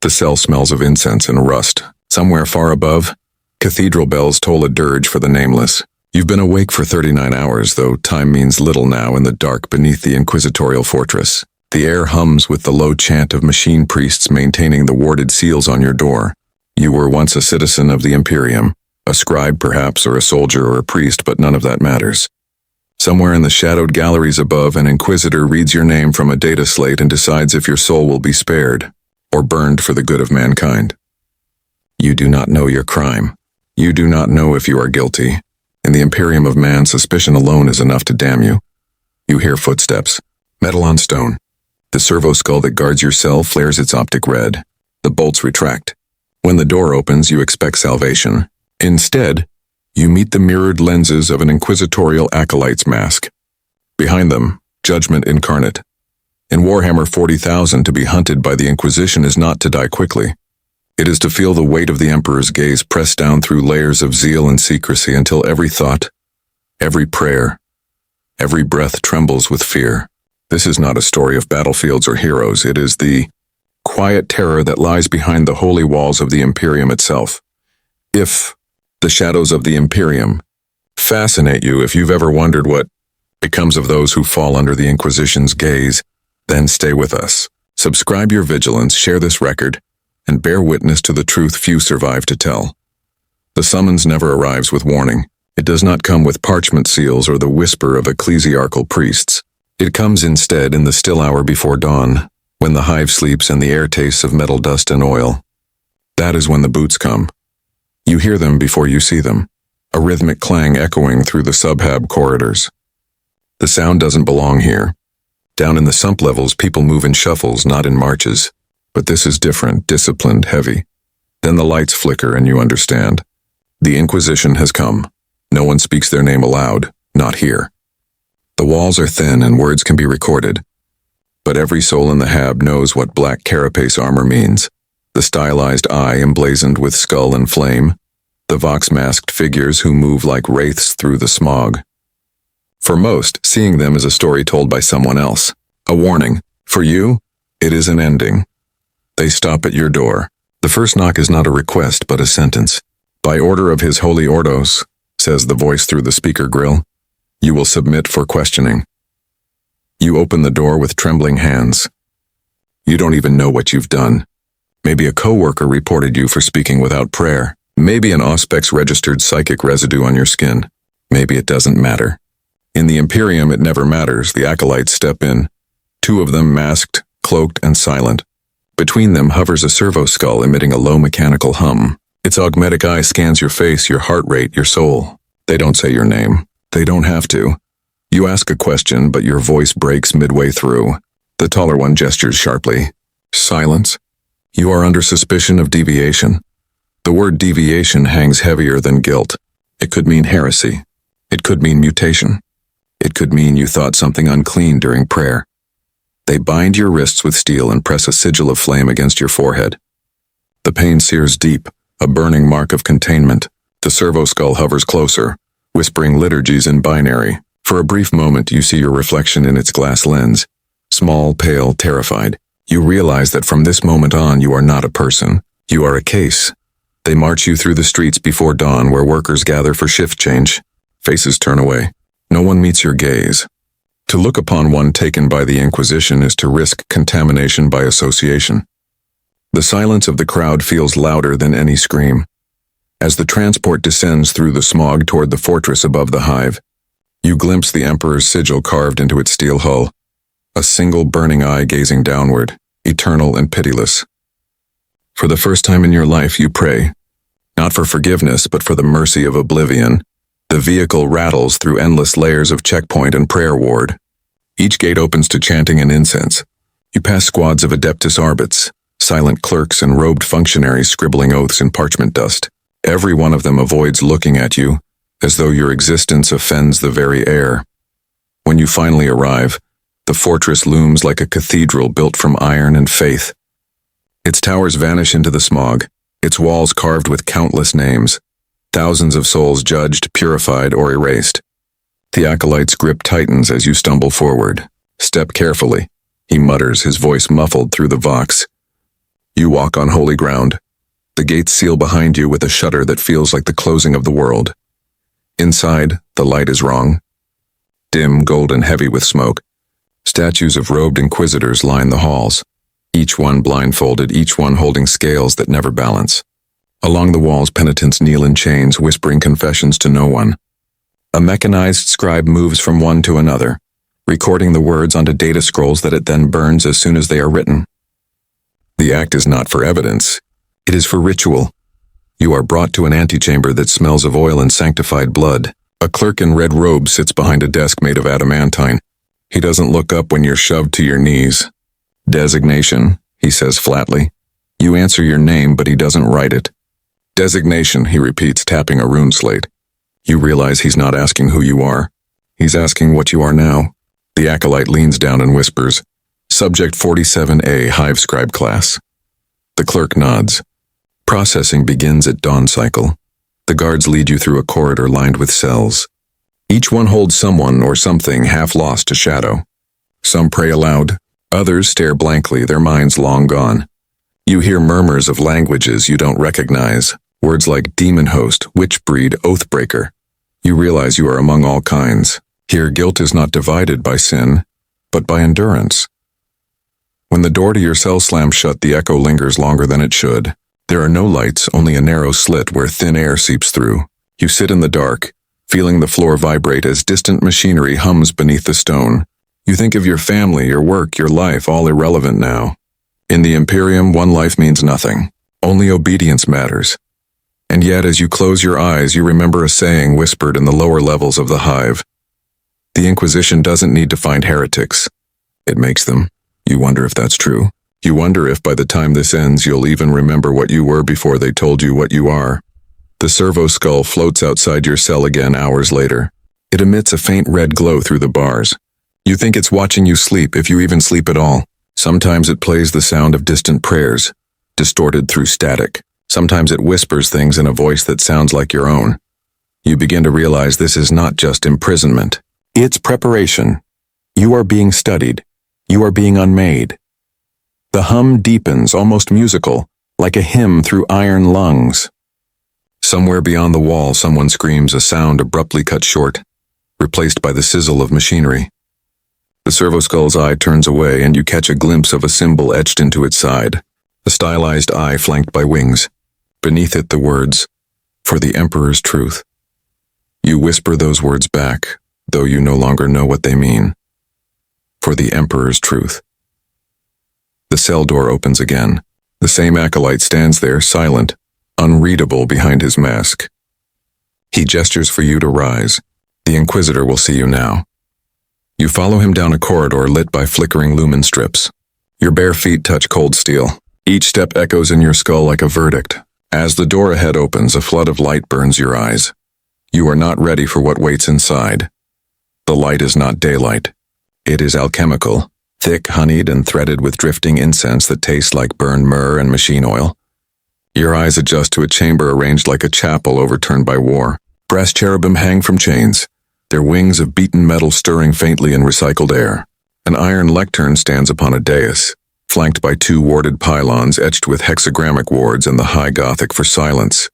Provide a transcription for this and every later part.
The cell smells of incense and rust. Somewhere far above, cathedral bells toll a dirge for the nameless. You've been awake for 39 hours, though time means little now in the dark beneath the inquisitorial fortress. The air hums with the low chant of machine priests maintaining the warded seals on your door. You were once a citizen of the Imperium, a scribe perhaps, or a soldier or a priest, but none of that matters. Somewhere in the shadowed galleries above, an inquisitor reads your name from a data slate and decides if your soul will be spared, or burned for the good of mankind. You do not know your crime. You do not know if you are guilty. In the Imperium of man, suspicion alone is enough to damn you. You hear footsteps, metal on stone. The servo skull that guards your cell flares its optic red. The bolts retract. When the door opens, you expect salvation. Instead, you meet the mirrored lenses of an inquisitorial acolyte's mask. Behind them, judgment incarnate. In Warhammer 40,000, to be hunted by the Inquisition is not to die quickly. It is to feel the weight of the Emperor's gaze press down through layers of zeal and secrecy until every thought, every prayer, every breath trembles with fear. This is not a story of battlefields or heroes. It is the quiet terror that lies behind the holy walls of the Imperium itself. If the shadows of the Imperium fascinate you, if you've ever wondered what becomes of those who fall under the Inquisition's gaze, then stay with us. Subscribe your vigilance, share this record, and bear witness to the truth few survive to tell. The summons never arrives with warning. It does not come with parchment seals or the whisper of ecclesiarchal priests. It comes instead in the still hour before dawn, when the hive sleeps and the air tastes of metal dust and oil. That is when the boots come. You hear them before you see them, a rhythmic clang echoing through the sub-hab corridors. The sound doesn't belong here. Down in the sump levels, people move in shuffles, not in marches. But this is different, disciplined, heavy. Then the lights flicker and you understand. The Inquisition has come. No one speaks their name aloud, not here. The walls are thin and words can be recorded. But every soul in the hab knows what black carapace armor means. The stylized eye emblazoned with skull and flame. The vox-masked figures who move like wraiths through the smog. For most, seeing them is a story told by someone else. A warning. For you, it is an ending. They stop at your door. The first knock is not a request, but a sentence. By order of his holy ordos, says the voice through the speaker grill, you will submit for questioning. You open the door with trembling hands. You don't even know what you've done. Maybe a coworker reported you for speaking without prayer. Maybe an Auspex registered psychic residue on your skin. Maybe it doesn't matter. In the Imperium, it never matters. The acolytes step in. Two of them masked, cloaked, and silent. Between them hovers a servo skull emitting a low mechanical hum. Its augmetic eye scans your face, your heart rate, your soul. They don't say your name. They don't have to. You ask a question, but your voice breaks midway through. The taller one gestures sharply. Silence. You are under suspicion of deviation. The word deviation hangs heavier than guilt. It could mean heresy. It could mean mutation. It could mean you thought something unclean during prayer. They bind your wrists with steel and press a sigil of flame against your forehead. The pain sears deep, a burning mark of containment. The servo skull hovers closer, whispering liturgies in binary. For a brief moment, you see your reflection in its glass lens. Small, pale, terrified. You realize that from this moment on, you are not a person. You are a case. They march you through the streets before dawn where workers gather for shift change. Faces turn away. No one meets your gaze. To look upon one taken by the Inquisition is to risk contamination by association. The silence of the crowd feels louder than any scream. As the transport descends through the smog toward the fortress above the hive, you glimpse the Emperor's sigil carved into its steel hull, a single burning eye gazing downward, eternal and pitiless. For the first time in your life, you pray, not for forgiveness, but for the mercy of oblivion. The vehicle rattles through endless layers of checkpoint and prayer ward. Each gate opens to chanting and incense. You pass squads of Adeptus Arbits, silent clerks and robed functionaries scribbling oaths in parchment dust. Every one of them avoids looking at you, as though your existence offends the very air. When you finally arrive, the fortress looms like a cathedral built from iron and faith. Its towers vanish into the smog, its walls carved with countless names, thousands of souls judged, purified, or erased. The acolyte's grip tightens as you stumble forward. Step carefully, he mutters, his voice muffled through the vox. You walk on holy ground. The gates seal behind you with a shudder that feels like the closing of the world. Inside, the light is wrong. Dim, golden, heavy with smoke. Statues of robed inquisitors line the halls, each one blindfolded, each one holding scales that never balance. Along the walls, penitents kneel in chains, whispering confessions to no one. A mechanized scribe moves from one to another, recording the words onto data scrolls that it then burns as soon as they are written. The act is not for evidence. It is for ritual. You are brought to an antechamber that smells of oil and sanctified blood. A clerk in red robe sits behind a desk made of adamantine. He doesn't look up when you're shoved to your knees. Designation, he says flatly. You answer your name, but he doesn't write it. Designation, he repeats, tapping a rune slate. You realize he's not asking who you are. He's asking what you are now. The acolyte leans down and whispers, Subject 47A, Hive Scribe Class. The clerk nods. Processing begins at dawn cycle. The guards lead you through a corridor lined with cells. Each one holds someone or something half lost to shadow. Some pray aloud. Others stare blankly, their minds long gone. You hear murmurs of languages you don't recognize, words like demon host, witch breed, oathbreaker. You realize you are among all kinds. Here, guilt is not divided by sin, but by endurance. When the door to your cell slams shut, the echo lingers longer than it should. There are no lights, only a narrow slit where thin air seeps through. You sit in the dark, feeling the floor vibrate as distant machinery hums beneath the stone. You think of your family, your work, your life, all irrelevant now. In the Imperium, one life means nothing. Only obedience matters. And yet, as you close your eyes, you remember a saying whispered in the lower levels of the hive. The Inquisition doesn't need to find heretics. It makes them. You wonder if that's true. You wonder if by the time this ends, you'll even remember what you were before they told you what you are. The servo skull floats outside your cell again hours later. It emits a faint red glow through the bars. You think it's watching you sleep, if you even sleep at all. Sometimes it plays the sound of distant prayers, distorted through static. Sometimes it whispers things in a voice that sounds like your own. You begin to realize this is not just imprisonment. It's preparation. You are being studied. You are being unmade. The hum deepens, almost musical, like a hymn through iron lungs. Somewhere beyond the wall, someone screams, a sound abruptly cut short, replaced by the sizzle of machinery. The servo-skull's eye turns away, and you catch a glimpse of a symbol etched into its side, a stylized eye flanked by wings. Beneath it, the words, "For the Emperor's truth." You whisper those words back, though you no longer know what they mean. For the Emperor's truth. The cell door opens again. The same acolyte stands there, silent, unreadable behind his mask. He gestures for you to rise. The Inquisitor will see you now. You follow him down a corridor lit by flickering lumen strips. Your bare feet touch cold steel. Each step echoes in your skull like a verdict. As the door ahead opens, a flood of light burns your eyes. You are not ready for what waits inside. The light is not daylight. It is alchemical, thick, honeyed, and threaded with drifting incense that tastes like burned myrrh and machine oil. Your eyes adjust to a chamber arranged like a chapel overturned by war. Brass cherubim hang from chains, their wings of beaten metal stirring faintly in recycled air. An iron lectern stands upon a dais, flanked by two warded pylons etched with hexagrammic wards and the high Gothic for silence.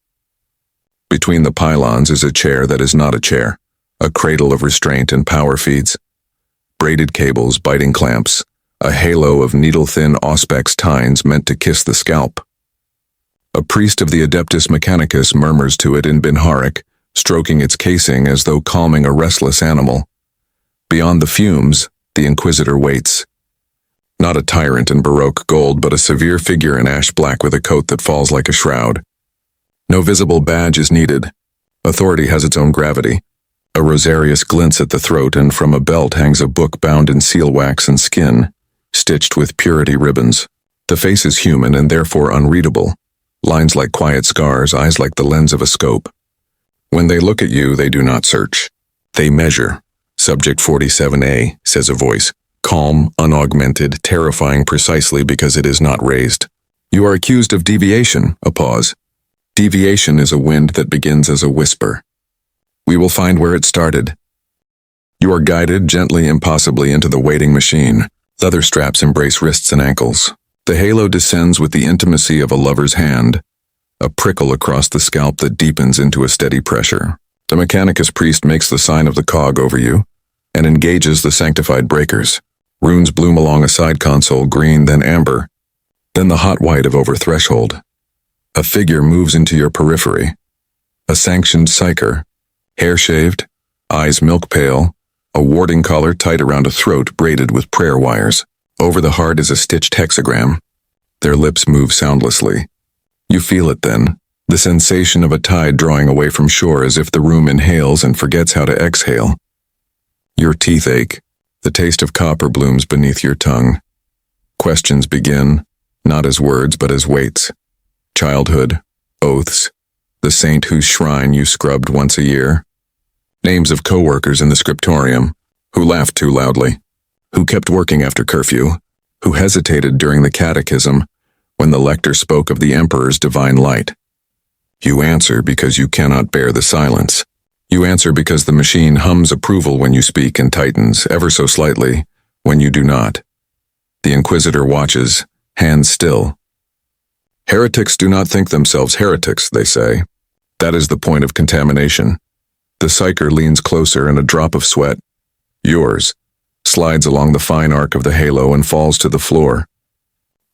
Between the pylons is a chair that is not a chair, a cradle of restraint and power feeds. Braided cables, biting clamps, a halo of needle-thin auspex tines meant to kiss the scalp. A priest of the Adeptus Mechanicus murmurs to it in Binharic, stroking its casing as though calming a restless animal. Beyond the fumes, the Inquisitor waits. Not a tyrant in Baroque gold, but a severe figure in ash black with a coat that falls like a shroud. No visible badge is needed. Authority has its own gravity. A rosarius glints at the throat, and from a belt hangs a book bound in seal wax and skin, stitched with purity ribbons. The face is human and therefore unreadable. Lines like quiet scars, eyes like the lens of a scope. When they look at you, they do not search. They measure. Subject 47A, says a voice. Calm, unaugmented, terrifying precisely because it is not raised. You are accused of deviation, a pause. Deviation is a wind that begins as a whisper. We will find where it started. You are guided gently, impossibly, into the waiting machine. Leather straps embrace wrists and ankles. The halo descends with the intimacy of a lover's hand, a prickle across the scalp that deepens into a steady pressure. The Mechanicus priest makes the sign of the cog over you and engages the sanctified breakers. Runes bloom along a side console, green, then amber, then the hot white of over threshold. A figure moves into your periphery. A sanctioned psyker, hair-shaved, eyes milk-pale, a warding collar tight around a throat braided with prayer wires. Over the heart is a stitched hexagram. Their lips move soundlessly. You feel it then, the sensation of a tide drawing away from shore as if the room inhales and forgets how to exhale. Your teeth ache. The taste of copper blooms beneath your tongue. Questions begin, not as words but as weights. Childhood, oaths, the saint whose shrine you scrubbed once a year. Names of co-workers in the scriptorium, who laughed too loudly, who kept working after curfew, who hesitated during the catechism when the lector spoke of the emperor's divine light. You answer because you cannot bear the silence. You answer because the machine hums approval when you speak and tightens, ever so slightly, when you do not. The Inquisitor watches, hands still. Heretics do not think themselves heretics, they say. That is the point of contamination. The psyker leans closer and a drop of sweat, yours, slides along the fine arc of the halo and falls to the floor.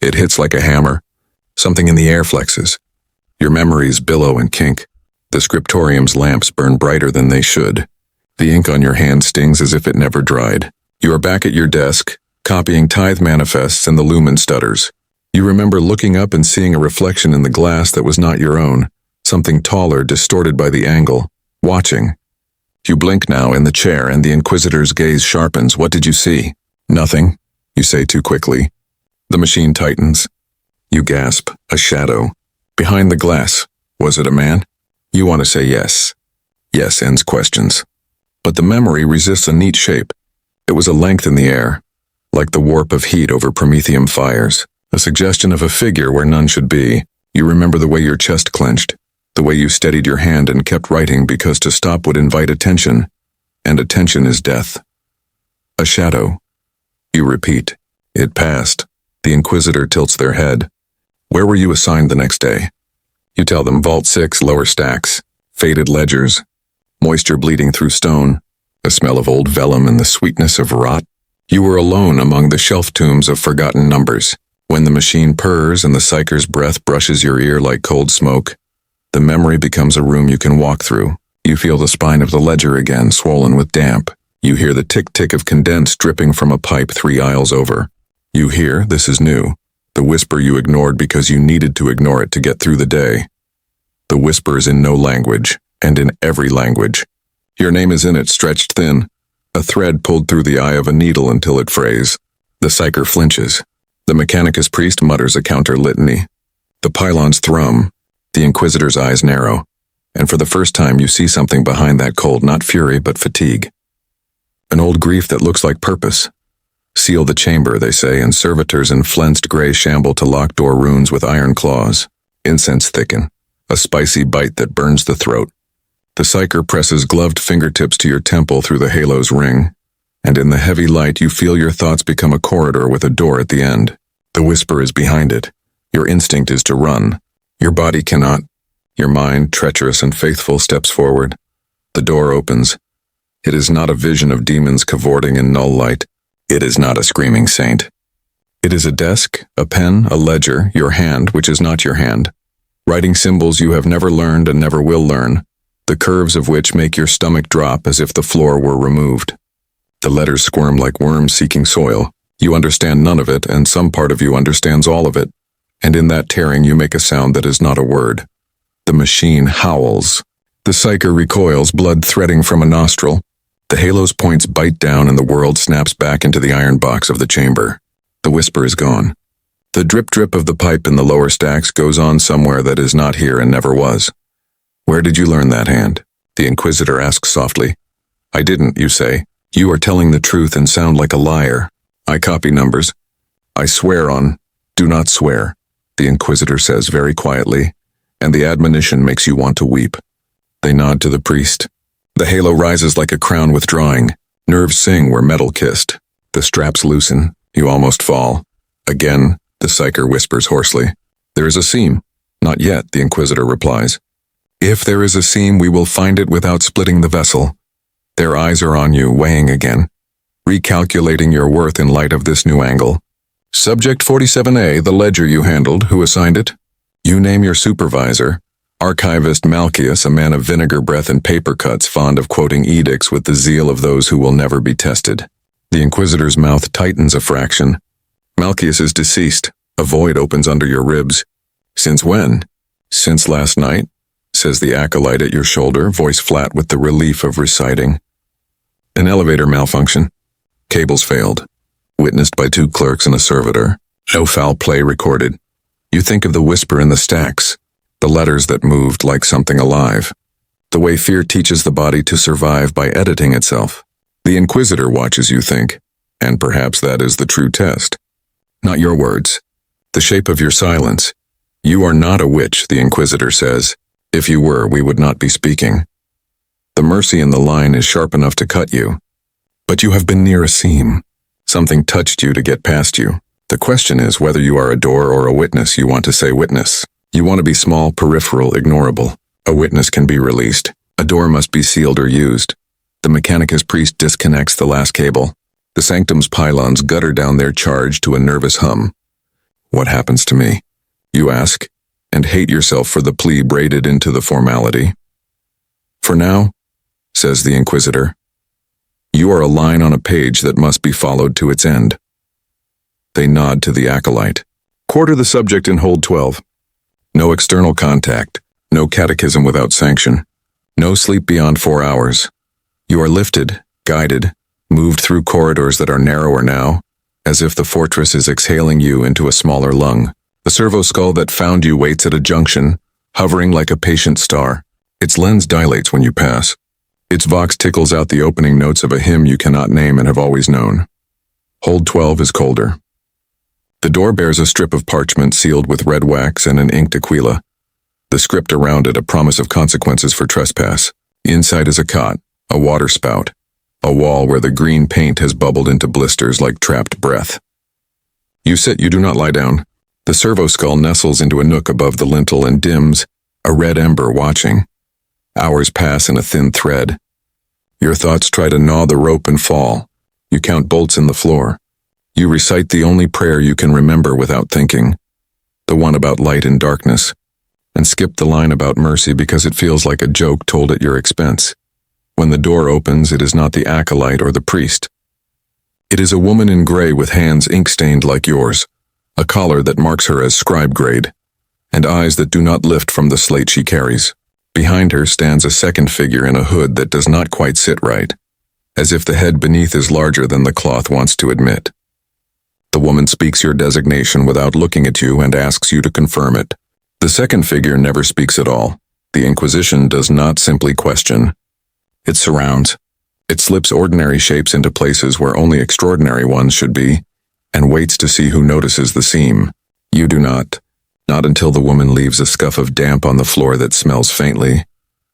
It hits like a hammer. Something in the air flexes. Your memories billow and kink. The scriptorium's lamps burn brighter than they should. The ink on your hand stings as if it never dried. You are back at your desk, copying tithe manifests and the lumen stutters. You remember looking up and seeing a reflection in the glass that was not your own, something taller, distorted by the angle, watching. You blink now in the chair and the Inquisitor's gaze sharpens. What did you see? Nothing, you say too quickly. The machine tightens. You gasp, a shadow. Behind the glass, was it a man? You want to say yes. Yes ends questions. But the memory resists a neat shape. It was a length in the air, like the warp of heat over Prometheum fires, a suggestion of a figure where none should be. You remember the way your chest clenched, the way you steadied your hand and kept writing because to stop would invite attention, and attention is death. A shadow. You repeat. It passed. The Inquisitor tilts their head. Where were you assigned the next day? You tell them Vault 6, lower stacks, faded ledgers, moisture bleeding through stone, a smell of old vellum and the sweetness of rot. You were alone among the shelf tombs of forgotten numbers. When the machine purrs and the psyker's breath brushes your ear like cold smoke, the memory becomes a room you can walk through. You feel the spine of the ledger again, swollen with damp. You hear the tick-tick of condensed dripping from a pipe 3 aisles over. You hear, this is new, the whisper you ignored because you needed to ignore it to get through the day. The whisper is in no language, and in every language. Your name is in it, stretched thin, a thread pulled through the eye of a needle until it frays. The psyker flinches. The Mechanicus priest mutters a counter litany. The pylons thrum. The Inquisitor's eyes narrow. And for the first time you see something behind that cold, not fury, but fatigue. An old grief that looks like purpose. Seal the chamber, they say, and servitors in flensed gray shamble to lock door runes with iron claws. Incense thicken, a spicy bite that burns the throat. The psyker presses gloved fingertips to your temple through the halo's ring, and in the heavy light you feel your thoughts become a corridor with a door at the end. The whisper is behind it. Your instinct is to run. Your body cannot. Your mind, treacherous and faithful, steps forward. The door opens. It is not a vision of demons cavorting in null light. It is not a screaming saint. It is a desk, a pen, a ledger, your hand, which is not your hand. Writing symbols you have never learned and never will learn, the curves of which make your stomach drop as if the floor were removed. The letters squirm like worms seeking soil. You understand none of it, and some part of you understands all of it. And in that tearing you make a sound that is not a word. The machine howls. The psyker recoils, blood threading from a nostril. The halo's points bite down and the world snaps back into the iron box of the chamber. The whisper is gone. The drip-drip of the pipe in the lower stacks goes on somewhere that is not here and never was. Where did you learn that hand? The Inquisitor asks softly. I didn't, you say. You are telling the truth and sound like a liar. I copy numbers. I swear on, do not swear, the Inquisitor says very quietly, and the admonition makes you want to weep. They nod to the priest. The halo rises like a crown withdrawing. Nerves sing where metal kissed. The straps loosen. You almost fall. Again, The psyker whispers hoarsely. There is a seam. Not yet, the Inquisitor replies. If there is a seam, we will find it without splitting the vessel. Their eyes are on you, weighing again, recalculating your worth in light of this new angle. Subject 47A, the ledger you handled, who assigned it? You name your supervisor. Archivist Malchius, a man of vinegar breath and paper cuts, fond of quoting edicts with the zeal of those who will never be tested. The Inquisitor's mouth tightens a fraction. Malchius is deceased. A void opens under your ribs. Since when? Since last night, says the acolyte at your shoulder, voice flat with the relief of reciting. An elevator malfunction. Cables failed. Witnessed by 2 clerks and a servitor. No foul play recorded. You think of the whisper in the stacks, the letters that moved like something alive. The way fear teaches the body to survive by editing itself. The Inquisitor watches you think, and perhaps that is the true test. Not your words. The shape of your silence. You are not a witch, the Inquisitor says. If you were, we would not be speaking. The mercy in the line is sharp enough to cut you. But you have been near a seam. Something touched you to get past you. The question is whether you are a door or a witness. You want to say witness. You want to be small, peripheral, ignorable. A witness can be released. A door must be sealed or used. The Mechanicus priest disconnects the last cable. The Sanctum's pylons gutter down their charge to a nervous hum. What happens to me? You ask, and hate yourself for the plea braided into the formality. For now, says the Inquisitor, you are a line on a page that must be followed to its end. They nod to the acolyte. Quarter the subject in hold 12. No external contact, no catechism without sanction, no sleep beyond 4 hours. You are lifted, guided, moved through corridors that are narrower now, as if the fortress is exhaling you into a smaller lung. The servo skull that found you waits at a junction, hovering like a patient star. Its lens dilates when you pass. Its vox tickles out the opening notes of a hymn you cannot name and have always known. Hold 12 is colder. The door bears a strip of parchment sealed with red wax and an inked aquila. The script around it a promise of consequences for trespass. Inside is a cot, a water spout, a wall where the green paint has bubbled into blisters like trapped breath. You sit, you do not lie down. The servo skull nestles into a nook above the lintel and dims, a red ember watching. Hours pass in a thin thread. Your thoughts try to gnaw the rope and fall. You count bolts in the floor. You recite the only prayer you can remember without thinking, the one about light and darkness, and skip the line about mercy because it feels like a joke told at your expense. When the door opens, it is not the acolyte or the priest. It is a woman in gray with hands ink-stained like yours, a collar that marks her as scribe grade, and eyes that do not lift from the slate she carries. Behind her stands a second figure in a hood that does not quite sit right, as if the head beneath is larger than the cloth wants to admit. The woman speaks your designation without looking at you and asks you to confirm it. The second figure never speaks at all. The Inquisition does not simply question. It surrounds. It slips ordinary shapes into places where only extraordinary ones should be, and waits to see who notices the seam. You do not. Not until the woman leaves a scuff of damp on the floor that smells faintly,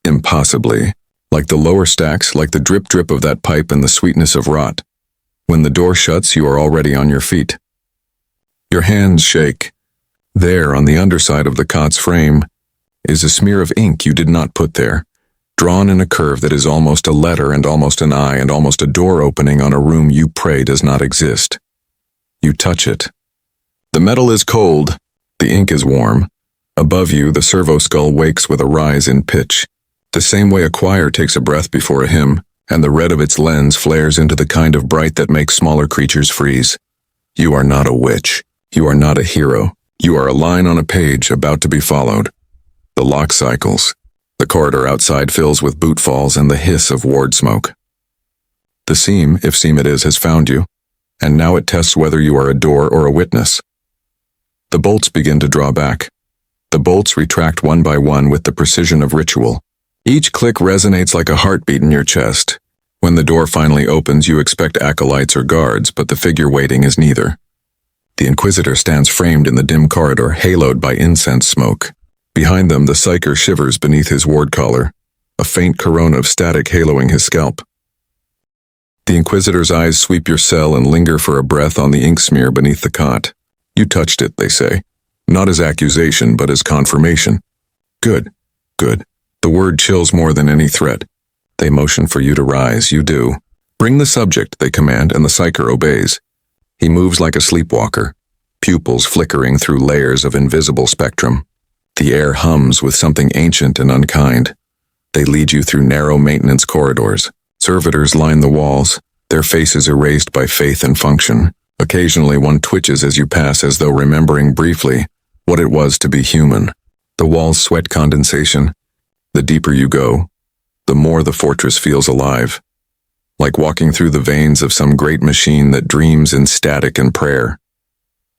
impossibly, like the lower stacks, like the drip-drip of that pipe and the sweetness of rot. When the door shuts, you are already on your feet. Your hands shake. There, on the underside of the cot's frame, is a smear of ink you did not put there, drawn in a curve that is almost a letter and almost an eye and almost a door opening on a room you pray does not exist. You touch it. The metal is cold. The ink is warm. Above you, the servo skull wakes with a rise in pitch, the same way a choir takes a breath before a hymn, and the red of its lens flares into the kind of bright that makes smaller creatures freeze. You are not a witch. You are not a hero. You are a line on a page about to be followed. The lock cycles. The corridor outside fills with boot falls and the hiss of ward smoke. The seam, if seam it is, has found you, and now it tests whether you are a door or a witness. The bolts begin to draw back. The bolts retract one by one with the precision of ritual. Each click resonates like a heartbeat in your chest. When the door finally opens, you expect acolytes or guards, but the figure waiting is neither. The Inquisitor stands framed in the dim corridor, haloed by incense smoke. Behind them, the psyker shivers beneath his ward collar, a faint corona of static haloing his scalp. The Inquisitor's eyes sweep your cell and linger for a breath on the ink smear beneath the cot. You touched it, they say. Not as accusation, but as confirmation. Good, good. The word chills more than any threat. They motion for you to rise, you do. Bring the subject, they command, and the psyker obeys. He moves like a sleepwalker, pupils flickering through layers of invisible spectrum. The air hums with something ancient and unkind. They lead you through narrow maintenance corridors. Servitors line the walls, their faces erased by faith and function. Occasionally one twitches as you pass as though remembering briefly what it was to be human. The walls sweat condensation. The deeper you go, the more the fortress feels alive. Like walking through the veins of some great machine that dreams in static and prayer.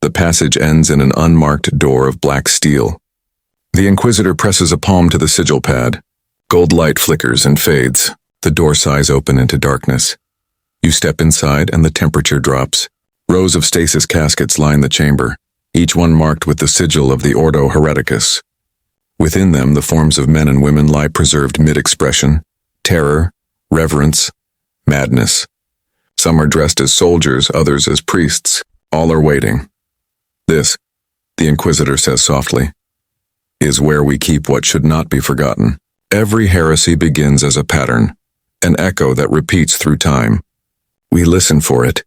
The passage ends in an unmarked door of black steel. The Inquisitor presses a palm to the sigil pad. Gold light flickers and fades. The door sighs open into darkness. You step inside and the temperature drops. Rows of stasis caskets line the chamber, each one marked with the sigil of the Ordo Hereticus. Within them, the forms of men and women lie preserved mid-expression, terror, reverence, madness. Some are dressed as soldiers, others as priests. All are waiting. This, the Inquisitor says softly, is where we keep what should not be forgotten. Every heresy begins as a pattern, an echo that repeats through time. We listen for it.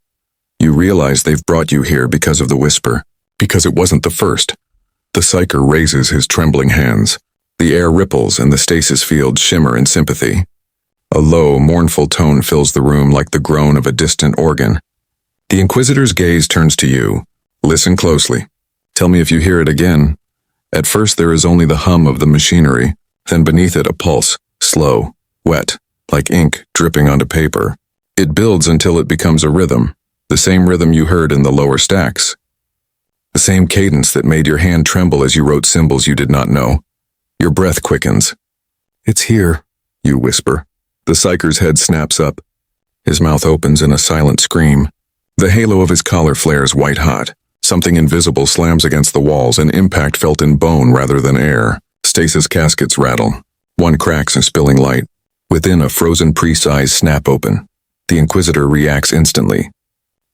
You realize they've brought you here because of the whisper, because it wasn't the first. The psyker raises his trembling hands. The air ripples and the stasis fields shimmer in sympathy. A low, mournful tone fills the room like the groan of a distant organ. The Inquisitor's gaze turns to you. Listen closely. Tell me if you hear it again. At first there is only the hum of the machinery, then beneath it a pulse, slow, wet, like ink dripping onto paper. It builds until it becomes a rhythm, the same rhythm you heard in the lower stacks. The same cadence that made your hand tremble as you wrote symbols you did not know. Your breath quickens. It's here, you whisper. The psyker's head snaps up. His mouth opens in a silent scream. The halo of his collar flares white hot. Something invisible slams against the walls, an impact felt in bone rather than air. Stasis caskets rattle. One cracks in spilling light. Within, a frozen priest's eyes snap open. The Inquisitor reacts instantly.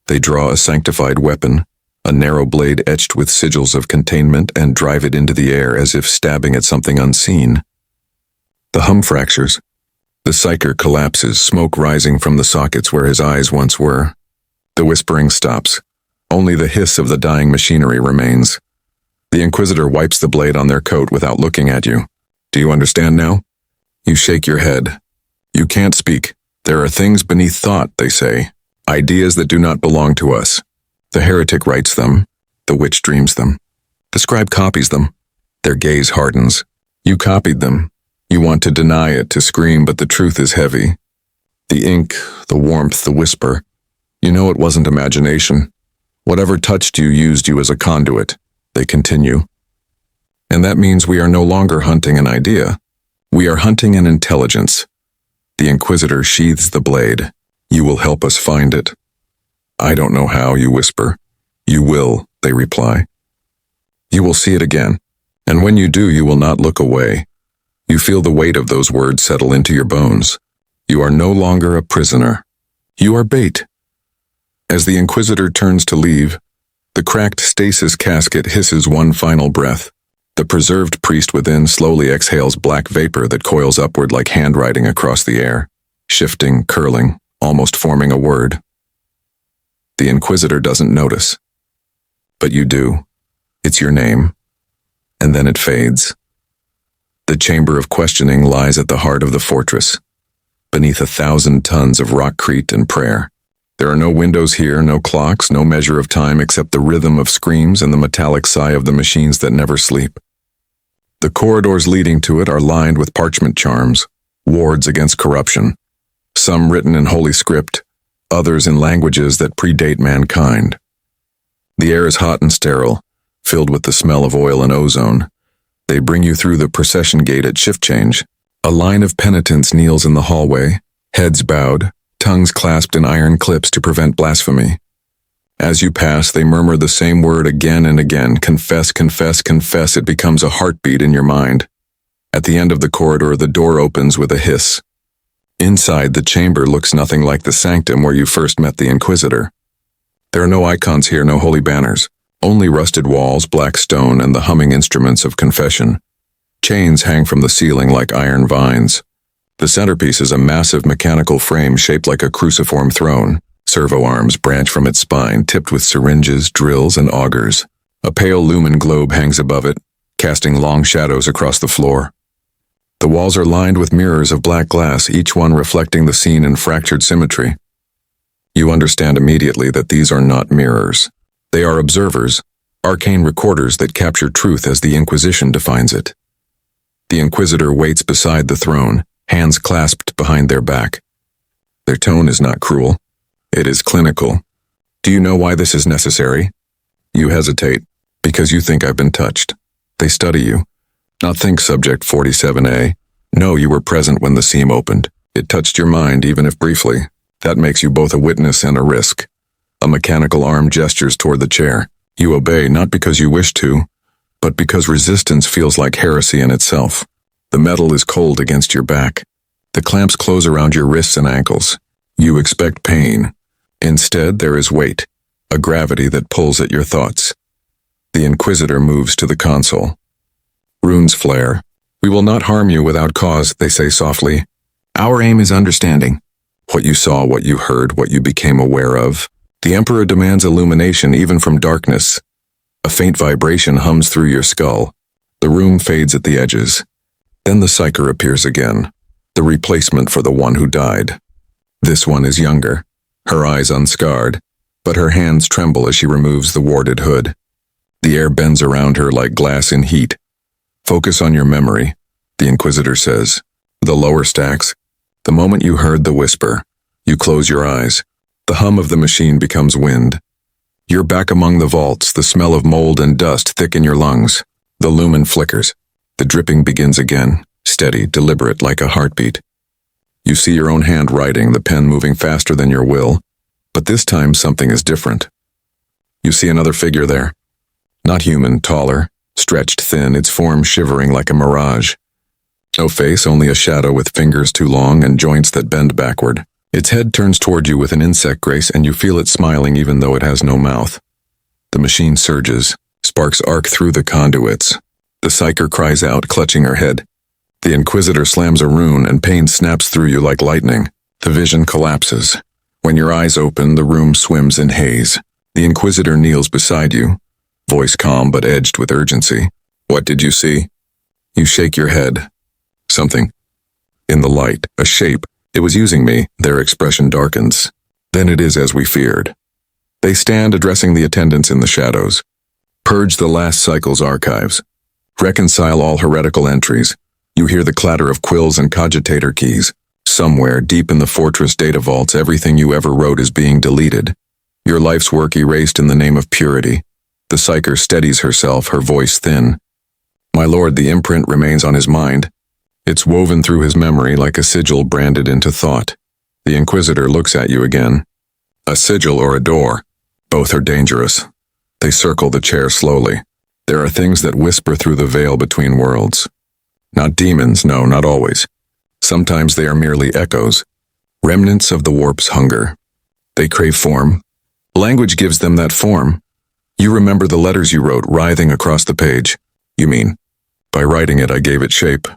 They draw a sanctified weapon, a narrow blade etched with sigils of containment, and drive it into the air as if stabbing at something unseen. The hum fractures. The psyker collapses, smoke rising from the sockets where his eyes once were. The whispering stops. Only the hiss of the dying machinery remains. The Inquisitor wipes the blade on their coat without looking at you. Do you understand now? You shake your head. You can't speak. There are things beneath thought, they say. Ideas that do not belong to us. The heretic writes them. The witch dreams them. The scribe copies them. Their gaze hardens. You copied them. You want to deny it, to scream, but the truth is heavy. The ink, the warmth, the whisper. You know it wasn't imagination. Whatever touched you used you as a conduit, they continue. And that means we are no longer hunting an idea. We are hunting an intelligence. The Inquisitor sheathes the blade. You will help us find it. I don't know how, you whisper. You will, they reply. You will see it again, and when you do, you will not look away. You feel the weight of those words settle into your bones. You are no longer a prisoner. You are bait. As the Inquisitor turns to leave, the cracked stasis casket hisses one final breath. The preserved priest within slowly exhales black vapor that coils upward like handwriting across the air, shifting, curling, almost forming a word. The Inquisitor doesn't notice. But you do. It's your name. And then it fades. The chamber of questioning lies at the heart of the fortress, beneath 1,000 tons of rockcrete and prayer. There are no windows here, no clocks, no measure of time except the rhythm of screams and the metallic sigh of the machines that never sleep. The corridors leading to it are lined with parchment charms, wards against corruption, some written in holy script, others in languages that predate mankind. The air is hot and sterile, filled with the smell of oil and ozone. They bring you through the procession gate at shift change. A line of penitents kneels in the hallway, heads bowed, tongues clasped in iron clips to prevent blasphemy. As you pass, they murmur the same word again and again. Confess, confess, confess. It becomes a heartbeat in your mind. At the end of the corridor, the door opens with a hiss. Inside, the chamber looks nothing like the sanctum where you first met the Inquisitor. There are no icons here, no holy banners. Only rusted walls, black stone, and the humming instruments of confession. Chains hang from the ceiling like iron vines. The centerpiece is a massive mechanical frame shaped like a cruciform throne. Servo arms branch from its spine, tipped with syringes, drills, and augers. A pale lumen globe hangs above it, casting long shadows across the floor. The walls are lined with mirrors of black glass, each one reflecting the scene in fractured symmetry. You understand immediately that these are not mirrors. They are observers, arcane recorders that capture truth as the Inquisition defines it. The Inquisitor waits beside the throne, hands clasped behind their back. Their tone is not cruel. It is clinical. Do you know why this is necessary? You hesitate, because you think I've been touched. They study you. Not think Subject 47A. No, you were present when the seam opened. It touched your mind, even if briefly. That makes you both a witness and a risk. A mechanical arm gestures toward the chair. You obey not because you wish to, but because resistance feels like heresy in itself. The metal is cold against your back. The clamps close around your wrists and ankles. You expect pain. Instead, there is weight, a gravity that pulls at your thoughts. The Inquisitor moves to the console. Runes flare. We will not harm you without cause, they say softly. Our aim is understanding. What you saw, what you heard, what you became aware of. The Emperor demands illumination even from darkness. A faint vibration hums through your skull. The room fades at the edges. Then the Psyker appears again, the replacement for the one who died. This one is younger, her eyes unscarred, but her hands tremble as she removes the warded hood. The air bends around her like glass in heat. Focus on your memory, the Inquisitor says. The lower stacks. The moment you heard the whisper, you close your eyes. The hum of the machine becomes wind. You're back among the vaults, the smell of mold and dust thick in your lungs. The lumen flickers. The dripping begins again, steady, deliberate, like a heartbeat. You see your own hand writing, the pen moving faster than your will, but this time something is different. You see another figure there. Not human, taller, stretched thin, its form shivering like a mirage. No face, only a shadow with fingers too long and joints that bend backward. Its head turns toward you with an insect grace, and you feel it smiling even though it has no mouth. The machine surges. Sparks arc through the conduits. The Psyker cries out, clutching her head. The Inquisitor slams a rune, and pain snaps through you like lightning. The vision collapses. When your eyes open, the room swims in haze. The Inquisitor kneels beside you, voice calm but edged with urgency. What did you see? You shake your head. Something. In the light, a shape. It was using me. Their expression darkens. Then it is as we feared. They stand addressing the attendants in the shadows. Purge the last cycle's archives. Reconcile all heretical entries. You hear the clatter of quills and cogitator keys. Somewhere, deep in the fortress data vaults, everything you ever wrote is being deleted. Your life's work erased in the name of purity. The Psyker steadies herself, her voice thin. My lord, the imprint remains on his mind. It's woven through his memory like a sigil branded into thought. The Inquisitor looks at you again. A sigil or a door. Both are dangerous. They circle the chair slowly. There are things that whisper through the veil between worlds. Not demons, no, not always. Sometimes they are merely echoes, remnants of the warp's hunger. They crave form. Language gives them that form. You remember the letters you wrote, writhing across the page. You mean, by writing it I gave it shape.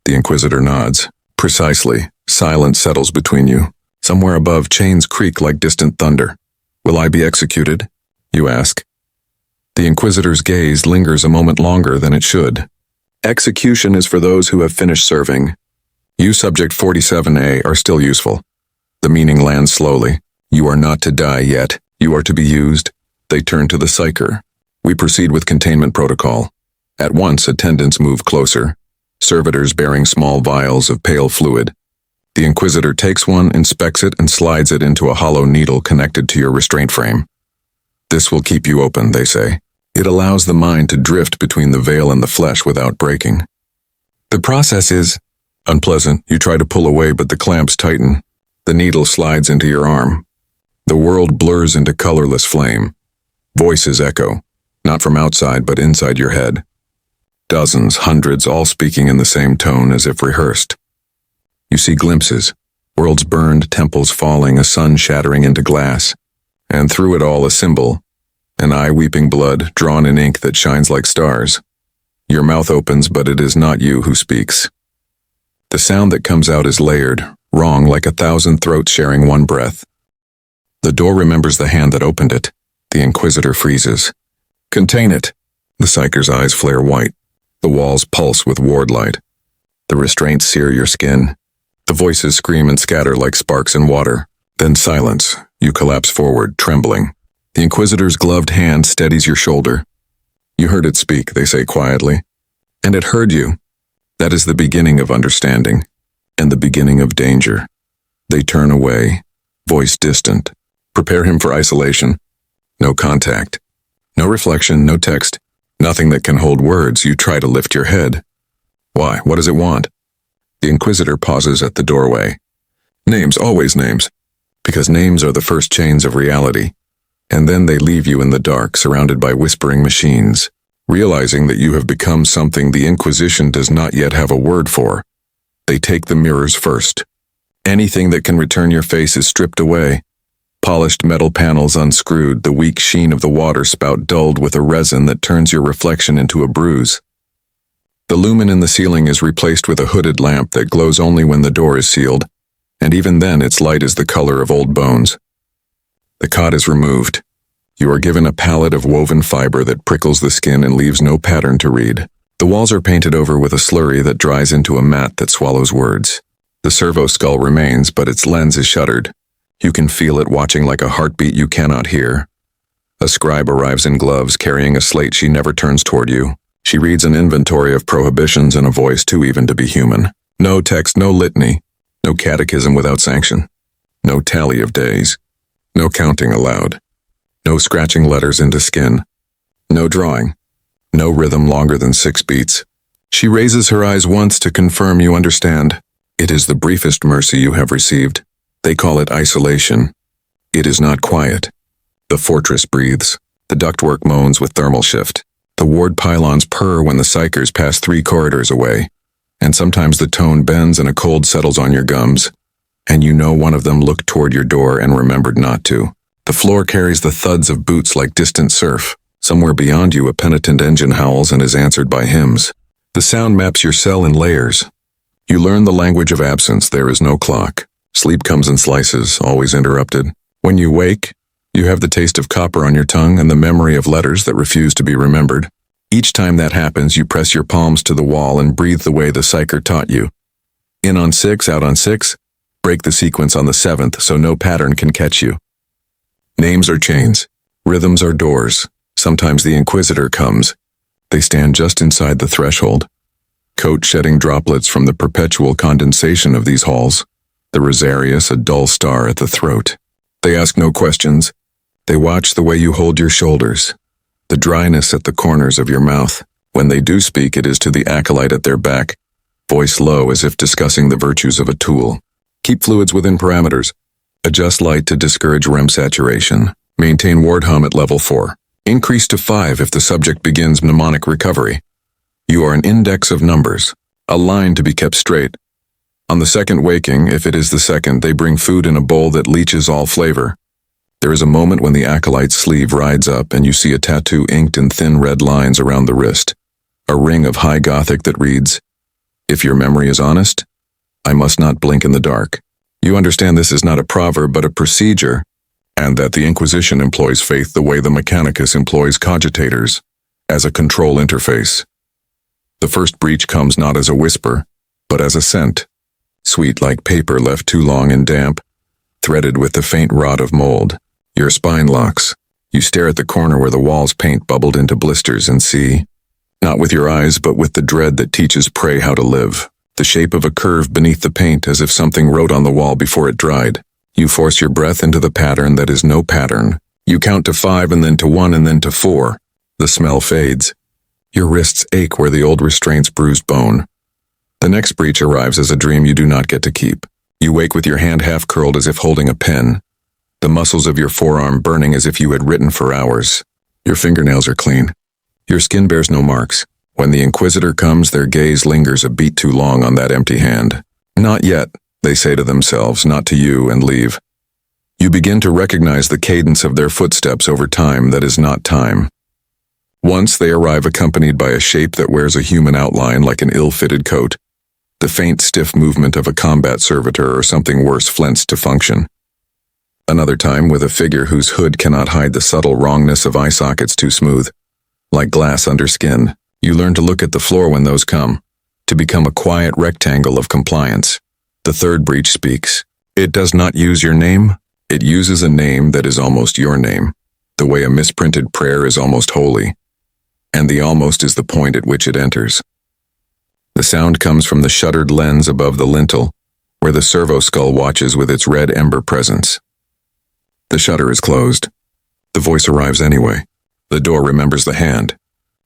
The Inquisitor nods. Precisely. Silence settles between you. Somewhere above, chains creak like distant thunder. Will I be executed? You ask. The Inquisitor's gaze lingers a moment longer than it should. Execution is for those who have finished serving. You, Subject 47A, are still useful. The meaning lands slowly. You are not to die yet. You are to be used. They turn to the Psyker. We proceed with containment protocol. At once, attendants move closer. Servitors bearing small vials of pale fluid. The Inquisitor takes one, inspects it, and slides it into a hollow needle connected to your restraint frame. This will keep you open, they say. It allows the mind to drift between the veil and the flesh without breaking. The process is unpleasant. You try to pull away, but the clamps tighten. The needle slides into your arm. The world blurs into colorless flame. Voices echo, not from outside, but inside your head. Dozens, hundreds, all speaking in the same tone as if rehearsed. You see glimpses, worlds burned, temples falling, a sun shattering into glass. And through it all, a symbol, An eye weeping blood, drawn in ink that shines like stars. Your mouth opens, but it is not you who speaks. The sound that comes out is layered, wrong like 1,000 throats sharing one breath. The door remembers the hand that opened it. The Inquisitor freezes. Contain it. The Psyker's eyes flare white. The walls pulse with ward light. The restraints sear your skin. The voices scream and scatter like sparks in water. Then silence. You collapse forward, trembling. The Inquisitor's gloved hand steadies your shoulder. You heard it speak, they say quietly. And it heard you. That is the beginning of understanding, and the beginning of danger. They turn away, voice distant. Prepare him for isolation. No contact. No reflection, no text. Nothing that can hold words. You try to lift your head. Why? What does it want? The Inquisitor pauses at the doorway. Names, always names. Because names are the first chains of reality. And then they leave you in the dark, surrounded by whispering machines, realizing that you have become something the Inquisition does not yet have a word for. They take the mirrors first. Anything that can return your face is stripped away. Polished metal panels unscrewed, the weak sheen of the water spout dulled with a resin that turns your reflection into a bruise. The lumen in the ceiling is replaced with a hooded lamp that glows only when the door is sealed, and even then its light is the color of old bones. The cot is removed. You are given a palette of woven fiber that prickles the skin and leaves no pattern to read. The walls are painted over with a slurry that dries into a mat that swallows words. The servo skull remains, but its lens is shuttered. You can feel it watching like a heartbeat you cannot hear. A scribe arrives in gloves, carrying a slate she never turns toward you. She reads an inventory of prohibitions in a voice too even to be human. No text, no litany. No catechism without sanction. No tally of days. No counting aloud. No scratching letters into skin. No drawing. No rhythm longer than 6 beats. She raises her eyes once to confirm you understand. It is the briefest mercy you have received. They call it isolation. It is not quiet. The fortress breathes. The ductwork moans with thermal shift. The ward pylons purr when the psychers pass 3 corridors away. And sometimes the tone bends and a cold settles on your gums. And you know one of them looked toward your door and remembered not to. The floor carries the thuds of boots like distant surf. Somewhere beyond you a penitent engine howls and is answered by hymns. The sound maps your cell in layers. You learn the language of absence. There is no clock. Sleep comes in slices, always interrupted. When you wake, you have the taste of copper on your tongue and the memory of letters that refuse to be remembered. Each time that happens, you press your palms to the wall and breathe the way the psyker taught you. In on 6, out on 6. Break the sequence on the 7th so no pattern can catch you. Names are chains. Rhythms are doors. Sometimes the Inquisitor comes. They stand just inside the threshold. Coat shedding droplets from the perpetual condensation of these halls. The Rosarius a dull star at the throat. They ask no questions. They watch the way you hold your shoulders. The dryness at the corners of your mouth. When they do speak, it is to the acolyte at their back, voice low as if discussing the virtues of a tool. Keep fluids within parameters. Adjust light to discourage REM saturation. Maintain ward hum at level 4. Increase to 5 if the subject begins mnemonic recovery. You are an index of numbers, a line to be kept straight. On the second waking, if it is the second, they bring food in a bowl that leaches all flavor. There is a moment when the acolyte's sleeve rides up and you see a tattoo inked in thin red lines around the wrist. A ring of high Gothic that reads, "If your memory is honest, I must not blink in the dark." You understand this is not a proverb but a procedure, and that the Inquisition employs faith the way the Mechanicus employs cogitators, as a control interface. The first breach comes not as a whisper, but as a scent, sweet like paper left too long and damp, threaded with the faint rot of mold. Your spine locks. You stare at the corner where the wall's paint bubbled into blisters and see, not with your eyes but with the dread that teaches prey how to live, the shape of a curve beneath the paint as if something wrote on the wall before it dried. You force your breath into the pattern that is no pattern. You count to 5 and then to 1 and then to 4. The smell fades. Your wrists ache where the old restraints bruised bone. The next breach arrives as a dream you do not get to keep. You wake with your hand half curled as if holding a pen, the muscles of your forearm burning as if you had written for hours. Your fingernails are clean. Your skin bears no marks. When the Inquisitor comes, their gaze lingers a beat too long on that empty hand. Not yet, they say to themselves, not to you, and leave. You begin to recognize the cadence of their footsteps over time that is not time. Once they arrive accompanied by a shape that wears a human outline like an ill-fitted coat, the faint, stiff movement of a combat servitor or something worse flensed to function. Another time with a figure whose hood cannot hide the subtle wrongness of eye sockets too smooth. Like glass under skin, you learn to look at the floor when those come, to become a quiet rectangle of compliance. The third breach speaks. It does not use your name, it uses a name that is almost your name, the way a misprinted prayer is almost holy. And the almost is the point at which it enters. The sound comes from the shuttered lens above the lintel, where the servo skull watches with its red ember presence. The shutter is closed. The voice arrives anyway. The door remembers the hand.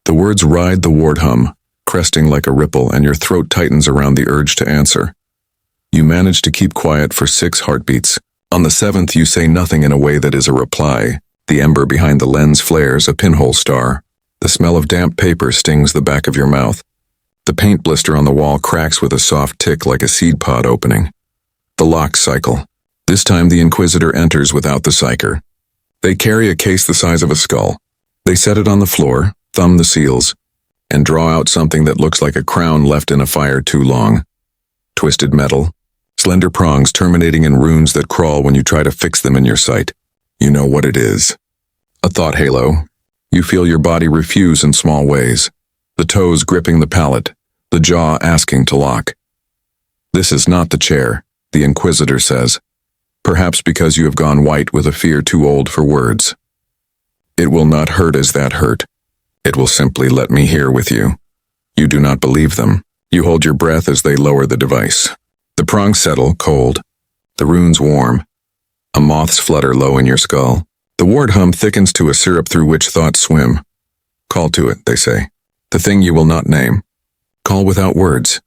The words ride the ward hum, cresting like a ripple, and your throat tightens around the urge to answer. You manage to keep quiet for 6 heartbeats. On the 7th, you say nothing in a way that is a reply. The ember behind the lens flares, a pinhole star. The smell of damp paper stings the back of your mouth. The paint blister on the wall cracks with a soft tick like a seed pod opening. The locks cycle. This time the Inquisitor enters without the psyker. They carry a case the size of a skull. They set it on the floor, thumb the seals, and draw out something that looks like a crown left in a fire too long. Twisted metal, slender prongs terminating in runes that crawl when you try to fix them in your sight. You know what it is. A thought halo. You feel your body refuse in small ways. The toes gripping the pallet, the jaw asking to lock. This is not the chair, the Inquisitor says, perhaps because you have gone white with a fear too old for words. It will not hurt as that hurt. It will simply let me hear with you. You do not believe them. You hold your breath as they lower the device. The prongs settle, cold. The runes warm. A moth's flutter low in your skull. The ward hum thickens to a syrup through which thoughts swim. Call to it, they say. The thing you will not name. Call without words.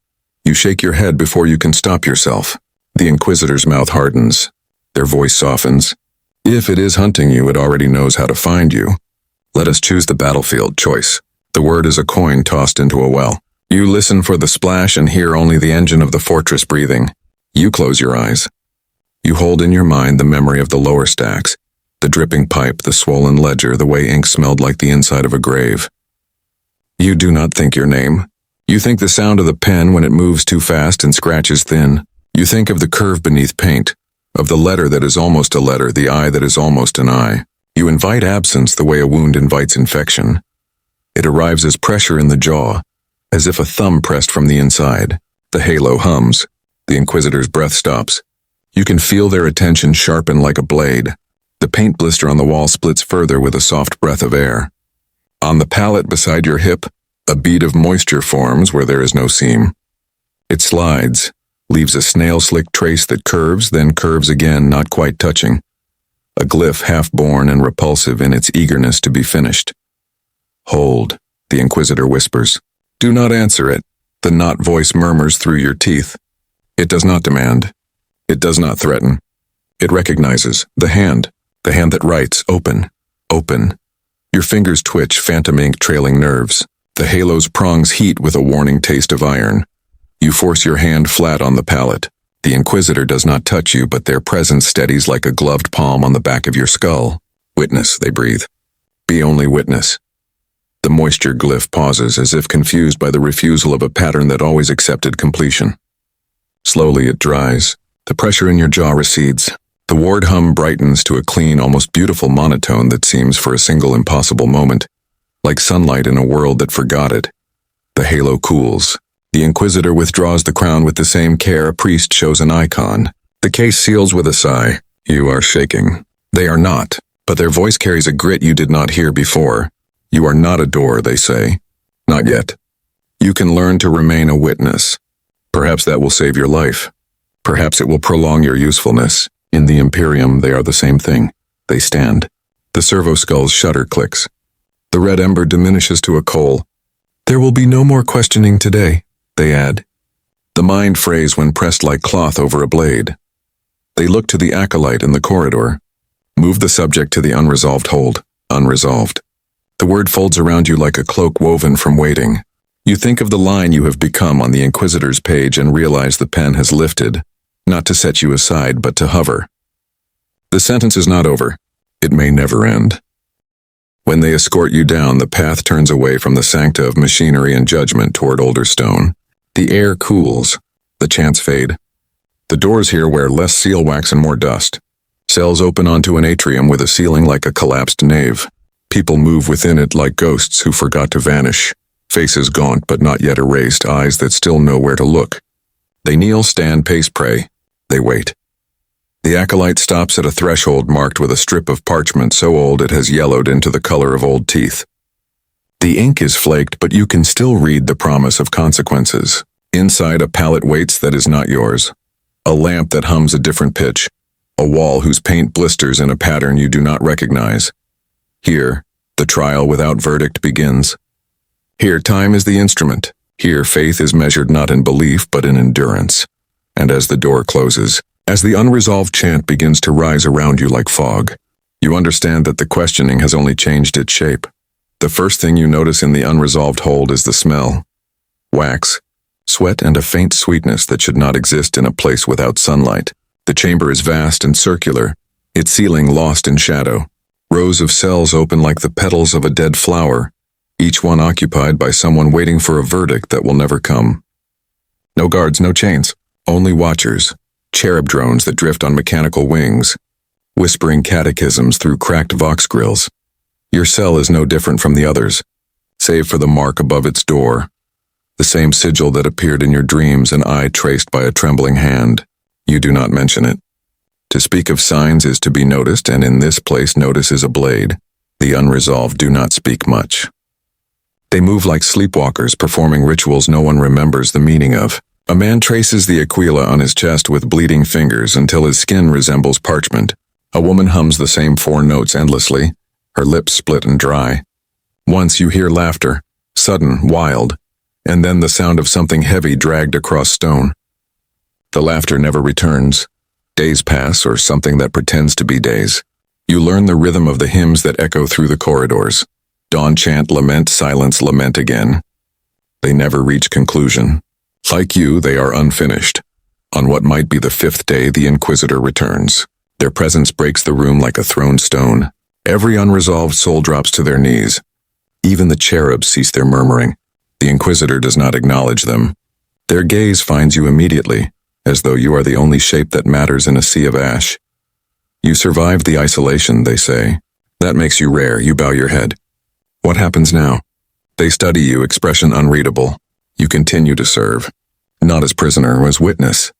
You shake your head before you can stop yourself. The Inquisitor's mouth hardens. Their voice softens. If it is hunting you, it already knows how to find you. Let us choose the battlefield choice. The word is a coin tossed into a well. You listen for the splash and hear only the engine of the fortress breathing. You close your eyes. You hold in your mind the memory of the lower stacks, the dripping pipe, the swollen ledger, the way ink smelled like the inside of a grave. You do not think your name. You think the sound of the pen when it moves too fast and scratches thin. You think of the curve beneath paint, of the letter that is almost a letter, the eye that is almost an eye. You invite absence the way a wound invites infection. It arrives as pressure in the jaw, as if a thumb pressed from the inside. The halo hums. The Inquisitor's breath stops. You can feel their attention sharpen like a blade. The paint blister on the wall splits further with a soft breath of air. On the pallet beside your hip, a bead of moisture forms where there is no seam. It slides, leaves a snail-slick trace that curves, then curves again, not quite touching. A glyph half-born and repulsive in its eagerness to be finished. Hold, the Inquisitor whispers. Do not answer it. The not voice murmurs through your teeth. It does not demand. It does not threaten. It recognizes the hand that writes, open, open. Your fingers twitch, phantom ink trailing nerves. The halo's prongs heat with a warning taste of iron. You force your hand flat on the pallet. The Inquisitor does not touch you, but their presence steadies like a gloved palm on the back of your skull. Witness, they breathe. Be only witness. The moisture glyph pauses as if confused by the refusal of a pattern that always accepted completion. Slowly it dries. The pressure in your jaw recedes. The ward hum brightens to a clean, almost beautiful monotone that seems for a single impossible moment, like sunlight in a world that forgot it. The halo cools. The Inquisitor withdraws the crown with the same care a priest shows an icon. The case seals with a sigh. You are shaking. They are not, but their voice carries a grit you did not hear before. You are not a door, they say. Not yet. You can learn to remain a witness. Perhaps that will save your life. Perhaps it will prolong your usefulness. In the Imperium, they are the same thing. They stand. The servo skull's shutter clicks. The red ember diminishes to a coal. There will be no more questioning today, they add. The mind phrase when pressed like cloth over a blade. They look to the acolyte in the corridor. Move the subject to the unresolved hold. Unresolved. The word folds around you like a cloak woven from waiting. You think of the line you have become on the Inquisitor's page and realize the pen has lifted, not to set you aside, but to hover. The sentence is not over. It may never end. When they escort you down, the path turns away from the sancta of machinery and judgment toward older stone. The air cools. The chants fade. The doors here wear less seal wax and more dust. Cells open onto an atrium with a ceiling like a collapsed nave. People move within it like ghosts who forgot to vanish. Faces gaunt but not yet erased, eyes that still know where to look. They kneel, stand, pace, pray. They wait. The acolyte stops at a threshold marked with a strip of parchment so old it has yellowed into the color of old teeth. The ink is flaked, but you can still read the promise of consequences. Inside, a pallet waits that is not yours. A lamp that hums a different pitch. A wall whose paint blisters in a pattern you do not recognize. Here, the trial without verdict begins. Here, time is the instrument. Here, faith is measured not in belief, but in endurance. And as the door closes, as the unresolved chant begins to rise around you like fog, you understand that the questioning has only changed its shape. The first thing you notice in the unresolved hold is the smell. Wax, sweat, and a faint sweetness that should not exist in a place without sunlight. The chamber is vast and circular, its ceiling lost in shadow. Rows of cells open like the petals of a dead flower, each one occupied by someone waiting for a verdict that will never come. No guards, no chains, only watchers, cherub drones that drift on mechanical wings, whispering catechisms through cracked vox grills. Your cell is no different from the others, save for the mark above its door, the same sigil that appeared in your dreams, an eye traced by a trembling hand. You do not mention it. To speak of signs is to be noticed, and in this place notice is a blade. The unresolved do not speak much. They move like sleepwalkers, performing rituals no one remembers the meaning of. A man traces the aquila on his chest with bleeding fingers until his skin resembles parchment. A woman hums the same 4 notes endlessly, her lips split and dry. Once you hear laughter, sudden, wild, and then the sound of something heavy dragged across stone. The laughter never returns. Days pass, or something that pretends to be days. You learn the rhythm of the hymns that echo through the corridors. Dawn chant, lament, silence, lament again. They never reach conclusion. Like you, they are unfinished. On what might be the 5th day, the Inquisitor returns. Their presence breaks the room like a thrown stone. Every unresolved soul drops to their knees. Even the cherubs cease their murmuring. The Inquisitor does not acknowledge them. Their gaze finds you immediately, as though you are the only shape that matters in a sea of ash. You survived the isolation, they say. That makes you rare. You bow your head. What happens now? They study you, expression unreadable. You continue to serve. Not as prisoner, as witness.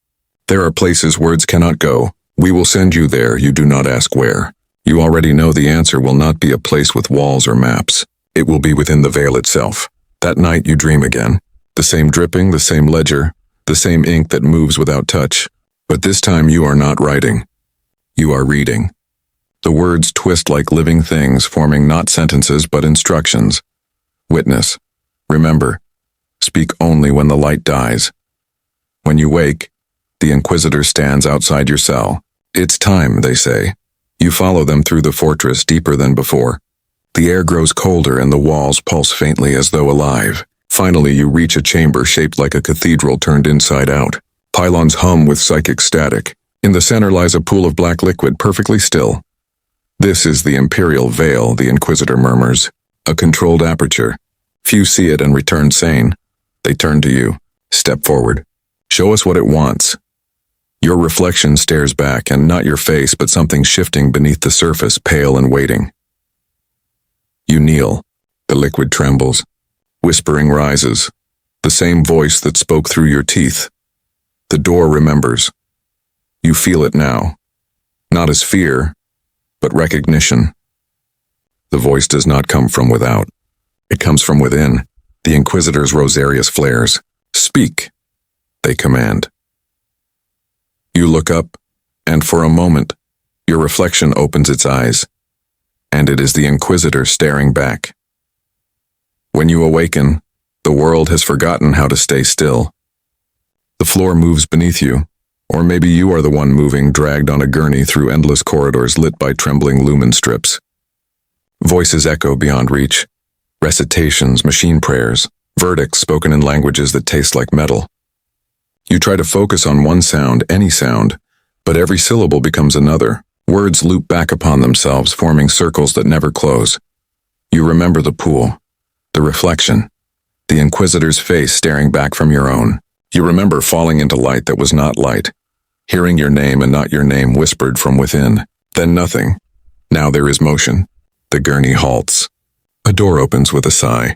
There are places words cannot go. We will send you there, you do not ask where. You already know the answer will not be a place with walls or maps. It will be within the veil itself. That night you dream again. The same dripping, the same ledger, the same ink that moves without touch. But this time you are not writing. You are reading. The words twist like living things, forming not sentences but instructions. Witness. Remember. Speak only when the light dies. When you wake, the Inquisitor stands outside your cell. It's time, they say. You follow them through the fortress deeper than before. The air grows colder and the walls pulse faintly as though alive. Finally, you reach a chamber shaped like a cathedral turned inside out. Pylons hum with psychic static. In the center lies a pool of black liquid, perfectly still. This is the Imperial Veil, the Inquisitor murmurs. A controlled aperture. Few see it and return sane. They turn to you. Step forward. Show us what it wants. Your reflection stares back, and not your face, but something shifting beneath the surface, pale and waiting. You kneel. The liquid trembles. Whispering rises. The same voice that spoke through your teeth. The door remembers. You feel it now. Not as fear, but recognition. The voice does not come from without. It comes from within. The Inquisitor's Rosarius flares. Speak, they command. You look up, and for a moment, your reflection opens its eyes, and it is the Inquisitor staring back. When you awaken, the world has forgotten how to stay still. The floor moves beneath you, or maybe you are the one moving, dragged on a gurney through endless corridors lit by trembling lumen strips. Voices echo beyond reach. Recitations, machine prayers, verdicts spoken in languages that taste like metal. You try to focus on one sound, any sound, but every syllable becomes another, Words loop back upon themselves, forming circles that never close. You remember the pool, the reflection, the Inquisitor's face staring back from your own. You remember falling into light that was not light, hearing your name and not your name whispered from within. Then nothing. Now there is motion. The gurney halts. A door opens with a sigh.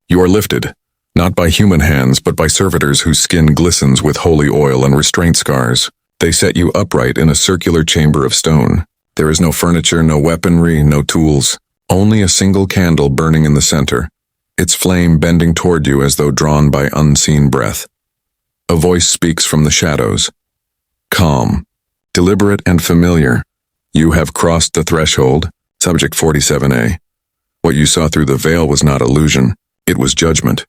You are lifted, not by human hands, but by servitors whose skin glistens with holy oil and restraint scars. They set you upright in a circular chamber of stone. There is no furniture, no weaponry, no tools. Only a single candle burning in the center, its flame bending toward you as though drawn by unseen breath. A voice speaks from the shadows. Calm, deliberate and familiar. You have crossed the threshold, Subject 47A. What you saw through the veil was not illusion, it was judgment.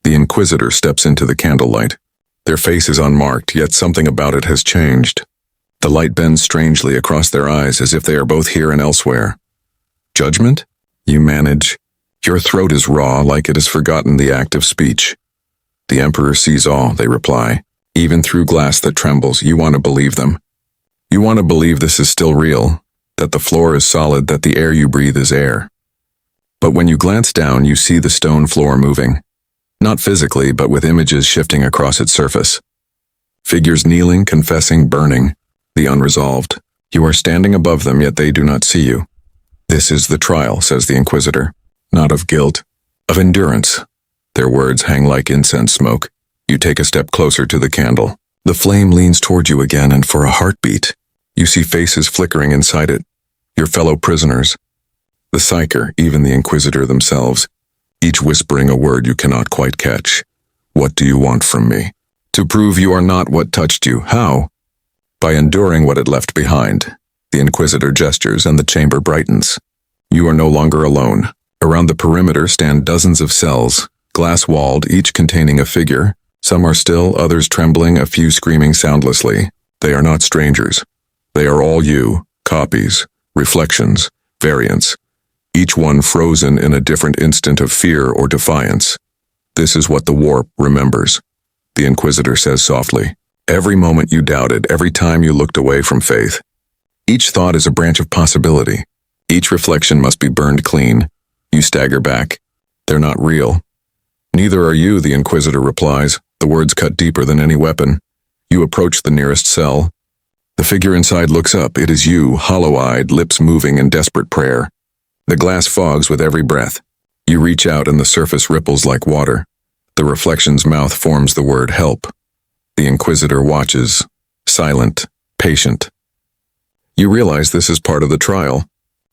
The Inquisitor steps into the candlelight. Their face is unmarked, yet something about it has changed. The light bends strangely across their eyes as if they are both here and elsewhere. Judgment? You manage. Your throat is raw, like it has forgotten the act of speech. The Emperor sees all, they reply. Even through glass that trembles, you want to believe them. You want to believe this is still real, that the floor is solid, that the air you breathe is air. But when you glance down, you see the stone floor moving. Not physically, but with images shifting across its surface. Figures kneeling, confessing, burning, the unresolved. You are standing above them, yet they do not see you. This is the trial, says the Inquisitor. Not of guilt, of endurance. Their words hang like incense smoke. You take a step closer to the candle. The flame leans toward you again, and for a heartbeat, you see faces flickering inside it. Your fellow prisoners. The Psyker, even the Inquisitor themselves. Each whispering a word you cannot quite catch. What do you want from me? To prove you are not what touched you. How? By enduring what it left behind. The Inquisitor gestures and the chamber brightens. You are no longer alone. Around the perimeter stand dozens of cells, glass-walled, each containing a figure. Some are still, others trembling, a few screaming soundlessly. They are not strangers. They are all you, copies, reflections, variants. Each one frozen in a different instant of fear or defiance. This is what the warp remembers. The Inquisitor says softly. Every moment you doubted, every time you looked away from faith. Each thought is a branch of possibility. Each reflection must be burned clean. You stagger back. They're not real. Neither are you, the Inquisitor replies, the words cut deeper than any weapon. You approach the nearest cell. The figure inside looks up. It is you, hollow-eyed, lips moving in desperate prayer. The glass fogs with every breath. You reach out and the surface ripples like water. The reflection's mouth forms the word help. The Inquisitor watches, silent, patient. You realize this is part of the trial.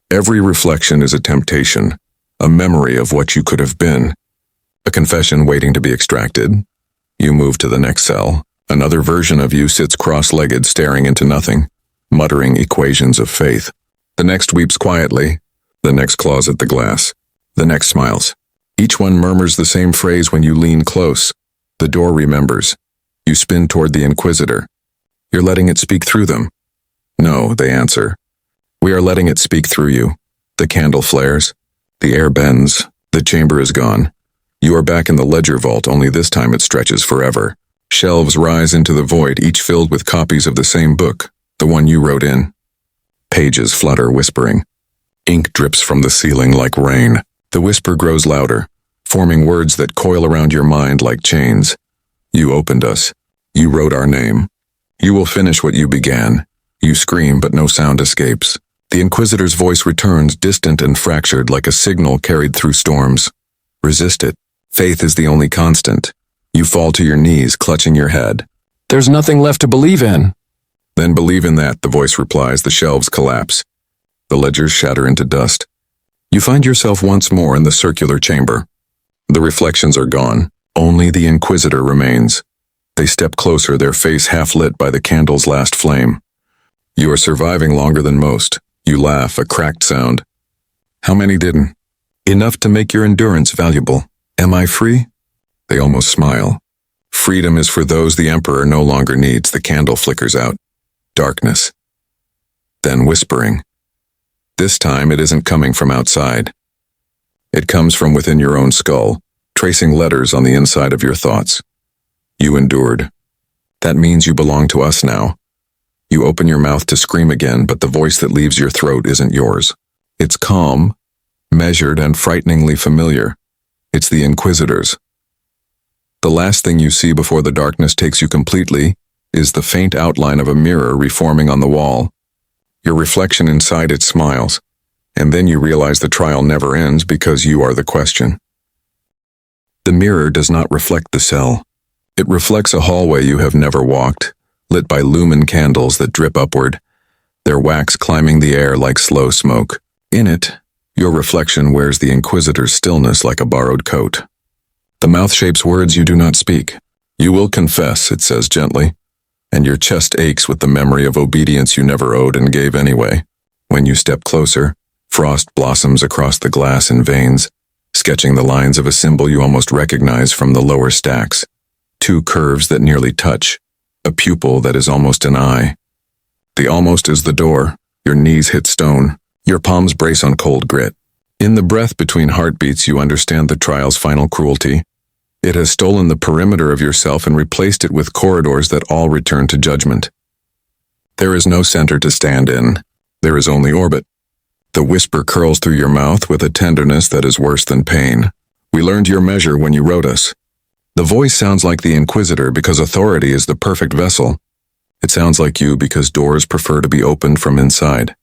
Every reflection is a temptation, a memory of what you could have been. A confession waiting to be extracted. You move to the next cell. Another version of you sits cross-legged staring into nothing, muttering equations of faith. The next weeps quietly. The next claws at the glass. The next smiles. Each one murmurs the same phrase when you lean close. The door remembers. You spin toward the Inquisitor. You're letting it speak through them. No, they answer. We are letting it speak through you. The candle flares. The air bends. The chamber is gone. You are back in the ledger vault, only this time it stretches forever. Shelves rise into the void, each filled with copies of the same book, the one you wrote in. Pages flutter, whispering. Ink drips from the ceiling like rain. The whisper grows louder, forming words that coil around your mind like chains. You opened us. You wrote our name. You will finish what you began. You scream, but no sound escapes. The Inquisitor's voice returns, distant and fractured like a signal carried through storms. Resist it. Faith is the only constant. You fall to your knees, clutching your head. There's nothing left to believe in. Then believe in that, the voice replies. The shelves collapse. The ledgers shatter into dust. You find yourself once more in the circular chamber. The reflections are gone. Only the Inquisitor remains. They step closer, their face half lit by the candle's last flame. You are surviving longer than most. You laugh, a cracked sound. How many didn't? Enough to make your endurance valuable. Am I free? They almost smile. Freedom is for those the Emperor no longer needs. The candle flickers out. Darkness. Then whispering. This time it isn't coming from outside. It comes from within your own skull, tracing letters on the inside of your thoughts. You endured. That means you belong to us now. You open your mouth to scream again, but the voice that leaves your throat isn't yours. It's calm, measured, and frighteningly familiar. It's the Inquisitor's. The last thing you see before the darkness takes you completely is the faint outline of a mirror reforming on the wall. Your reflection inside it smiles, and then you realize the trial never ends because you are the question. The mirror does not reflect the cell. It reflects a hallway you have never walked, lit by lumen candles that drip upward, their wax climbing the air like slow smoke. In it, your reflection wears the Inquisitor's stillness like a borrowed coat. The mouth shapes words you do not speak. You will confess, it says gently, and your chest aches with the memory of obedience you never owed and gave anyway. When you step closer, frost blossoms across the glass in veins, sketching the lines of a symbol you almost recognize from the lower stacks. Two curves that nearly touch, a pupil that is almost an eye. The almost is the door. Your knees hit stone. Your palms brace on cold grit. In the breath between heartbeats, you understand the trial's final cruelty. It has stolen the perimeter of yourself and replaced it with corridors that all return to judgment. There is no center to stand in. There is only orbit. The whisper curls through your mouth with a tenderness that is worse than pain. We learned your measure when you wrote us. The voice sounds like the Inquisitor because authority is the perfect vessel. It sounds like you because doors prefer to be opened from inside.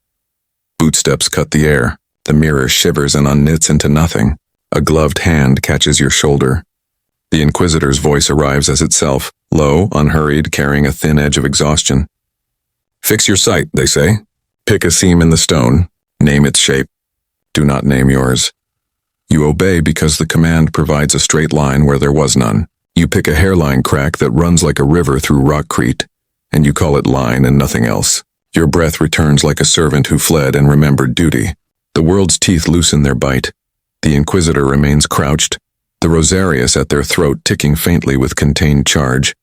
Footsteps cut the air. The mirror shivers and unknits into nothing. A gloved hand catches your shoulder. The Inquisitor's voice arrives as itself, low, unhurried, carrying a thin edge of exhaustion. Fix your sight, they say. Pick a seam in the stone. Name its shape. Do not name yours. You obey because the command provides a straight line where there was none. You pick a hairline crack that runs like a river through rockcrete, and you call it line and nothing else. Your breath returns like a servant who fled and remembered duty. The world's teeth loosen their bite. The Inquisitor remains crouched, the Rosarius at their throat ticking faintly with contained charge.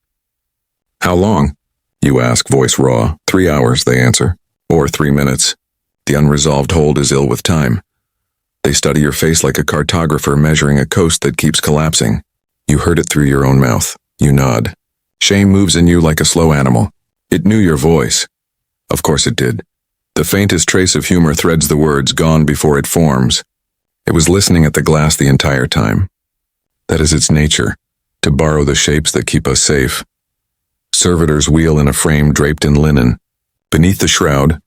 How long? You ask, voice raw. 3 hours, they answer. Or 3 minutes. The unresolved hold is ill with time. They study your face like a cartographer measuring a coast that keeps collapsing. You heard it through your own mouth. You nod. Shame moves in you like a slow animal. It knew your voice. Of course it did. The faintest trace of humor threads the words, gone before it forms. It was listening at the glass the entire time. That is its nature, to borrow the shapes that keep us safe. Servitors wheel in a frame draped in linen. Beneath the shroud,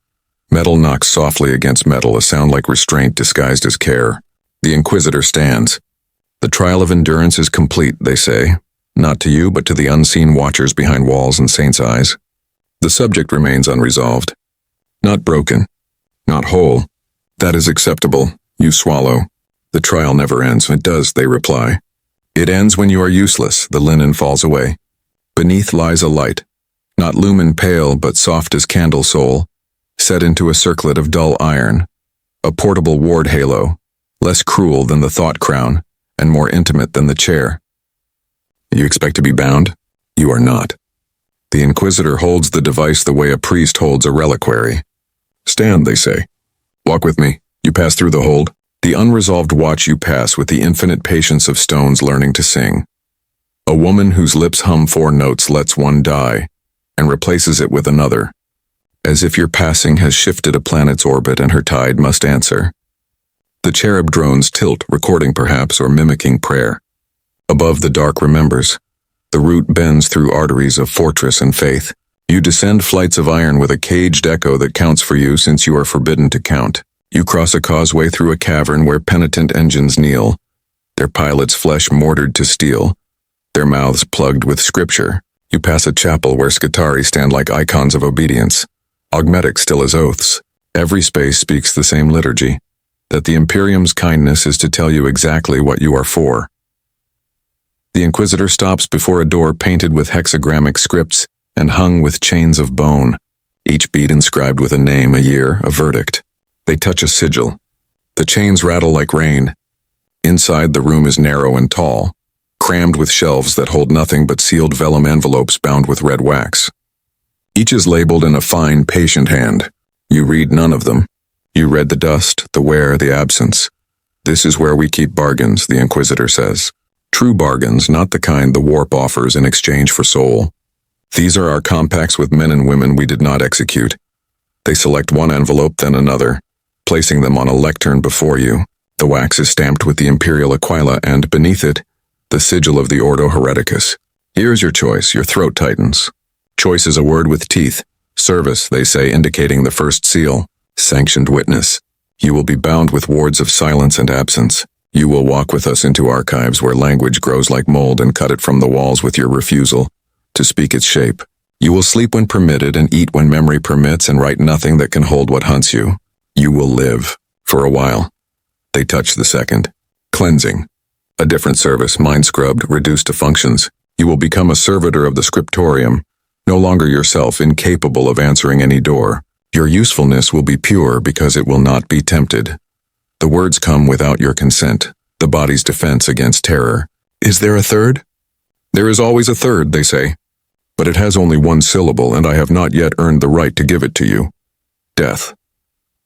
metal knocks softly against metal, a sound like restraint disguised as care. The Inquisitor stands. The trial of endurance is complete, they say, not to you but to the unseen watchers behind walls and saints' eyes. The subject remains unresolved. Not broken. Not whole. That is acceptable. You swallow. The trial never ends. It does, they reply. It ends when you are useless. The linen falls away. Beneath lies a light, not lumen pale but soft as candle soul, set into a circlet of dull iron. A portable ward halo, less cruel than the thought crown, and more intimate than the chair. You expect to be bound? You are not. The Inquisitor holds the device the way a priest holds a reliquary. Stand, they say. Walk with me. You pass through the hold. The unresolved watch you pass with the infinite patience of stones learning to sing. A woman whose lips hum 4 notes lets one die, and replaces it with another, as if your passing has shifted a planet's orbit and her tide must answer. The cherub drones tilt, recording perhaps, or mimicking prayer. Above the dark remembers. The root bends through arteries of fortress and faith. You descend flights of iron with a caged echo that counts for you since you are forbidden to count. You cross a causeway through a cavern where penitent engines kneel, their pilots' flesh mortared to steel, their mouths plugged with scripture. You pass a chapel where Scutari stand like icons of obedience, augmetic still as oaths. Every space speaks the same liturgy, that the Imperium's kindness is to tell you exactly what you are for. The Inquisitor stops before a door painted with hexagrammic scripts and hung with chains of bone, each bead inscribed with a name, a year, a verdict. They touch a sigil. The chains rattle like rain. Inside, the room is narrow and tall, crammed with shelves that hold nothing but sealed vellum envelopes bound with red wax. Each is labeled in a fine, patient hand. You read none of them. You read the dust, the wear, the absence. This is where we keep bargains, the Inquisitor says. True bargains, not the kind the warp offers in exchange for soul. These are our compacts with men and women we did not execute. They select one envelope, then another, placing them on a lectern before you. The wax is stamped with the imperial aquila and, beneath it, the sigil of the Ordo Hereticus. Here's your choice, your throat tightens. Choice is a word with teeth. Service, they say, indicating the first seal. Sanctioned witness. You will be bound with wards of silence and absence. You will walk with us into archives where language grows like mold and cut it from the walls with your refusal to speak its shape. You will sleep when permitted and eat when memory permits and write nothing that can hold what hunts you. You will live. For a while. They touch the second. Cleansing. A different service, mind scrubbed, reduced to functions. You will become a servitor of the scriptorium, no longer yourself, incapable of answering any door. Your usefulness will be pure because it will not be tempted. The words come without your consent, the body's defense against terror. Is there a third? There is always a third, they say. But it has only one syllable, and I have not yet earned the right to give it to you. Death.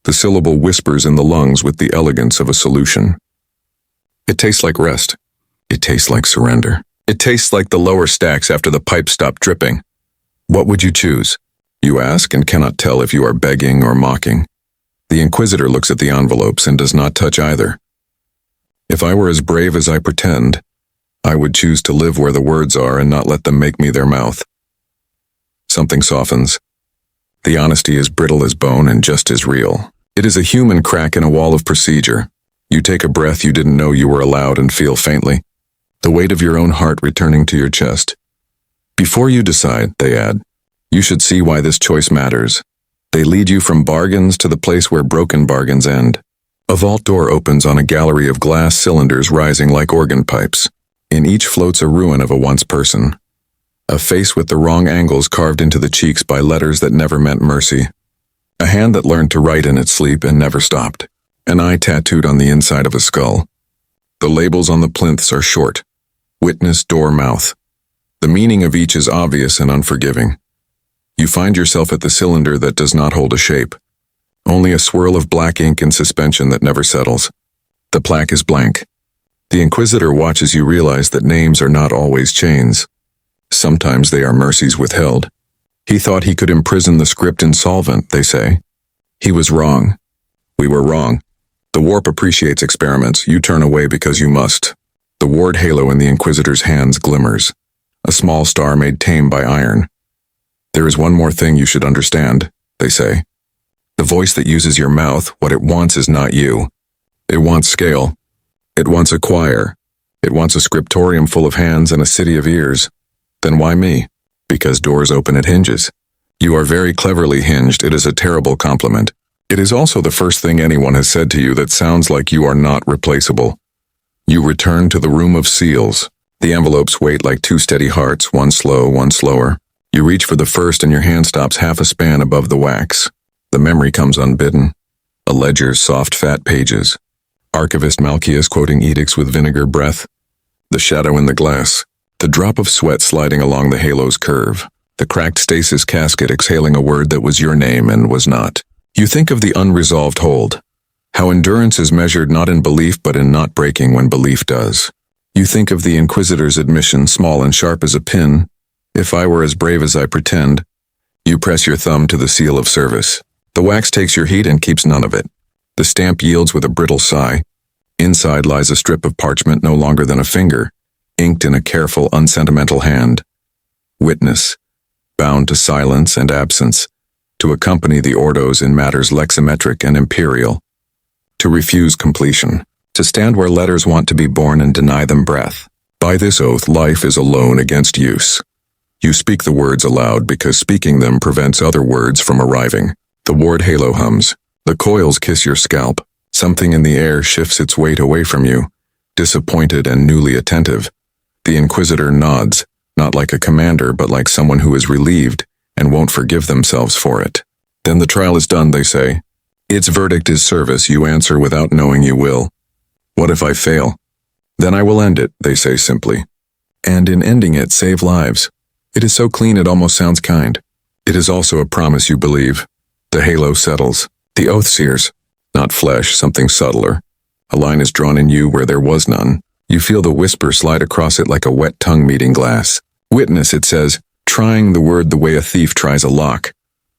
The syllable whispers in the lungs with the elegance of a solution. It tastes like rest. It tastes like surrender. It tastes like the lower stacks after the pipes stop dripping. What would you choose? You ask and cannot tell if you are begging or mocking. The Inquisitor looks at the envelopes and does not touch either. If I were as brave as I pretend, I would choose to live where the words are and not let them make me their mouth. Something softens. The honesty is brittle as bone and just as real. It is a human crack in a wall of procedure. You take a breath you didn't know you were allowed and feel faintly, the weight of your own heart returning to your chest. Before you decide, they add, you should see why this choice matters. They lead you from bargains to the place where broken bargains end. A vault door opens on a gallery of glass cylinders rising like organ pipes. In each floats a ruin of a once person. A face with the wrong angles carved into the cheeks by letters that never meant mercy. A hand that learned to write in its sleep and never stopped. An eye tattooed on the inside of a skull. The labels on the plinths are short. Witness, door, mouth. The meaning of each is obvious and unforgiving. You find yourself at the cylinder that does not hold a shape. Only a swirl of black ink in suspension that never settles. The plaque is blank. The Inquisitor watches you realize that names are not always chains. Sometimes they are mercies withheld. He thought he could imprison the script insolvent, they say. He was wrong. We were wrong. The warp appreciates experiments. You turn away because you must. The ward halo in the Inquisitor's hands glimmers. A small star made tame by iron. There is one more thing you should understand, they say. The voice that uses your mouth, what it wants is not you. It wants scale. It wants a choir. It wants a scriptorium full of hands and a city of ears. Then why me? Because doors open at hinges. You are very cleverly hinged. It is a terrible compliment. It is also the first thing anyone has said to you that sounds like you are not replaceable. You return to the room of seals. The envelopes wait like two steady hearts, one slow, one slower. You reach for the first and your hand stops half a span above the wax. The memory comes unbidden. A ledger's soft, fat pages. Archivist Malchius quoting edicts with vinegar breath. The shadow in the glass. The drop of sweat sliding along the halo's curve. The cracked stasis casket exhaling a word that was your name and was not. You think of the unresolved hold. How endurance is measured not in belief but in not breaking when belief does. You think of the Inquisitor's admission, small and sharp as a pin. If I were as brave as I pretend. You press your thumb to the seal of service. The wax takes your heat and keeps none of it. The stamp yields with a brittle sigh. Inside lies a strip of parchment no longer than a finger, inked in a careful, unsentimental hand. Witness, bound to silence and absence, to accompany the Ordos in matters leximetric and imperial, to refuse completion, to stand where letters want to be born and deny them breath. By this oath, life is alone against use. You speak the words aloud because speaking them prevents other words from arriving. The ward halo hums. The coils kiss your scalp. Something in the air shifts its weight away from you, disappointed and newly attentive. The Inquisitor nods, not like a commander but like someone who is relieved and won't forgive themselves for it. Then the trial is done, they say. Its verdict is service, you answer without knowing you will. What if I fail? Then I will end it, they say simply. And in ending it, save lives. It is so clean it almost sounds kind. It is also a promise you believe. The halo settles. The oath sears. Not flesh, something subtler. A line is drawn in you where there was none. You feel the whisper slide across it like a wet tongue meeting glass. Witness, it says, trying the word the way a thief tries a lock.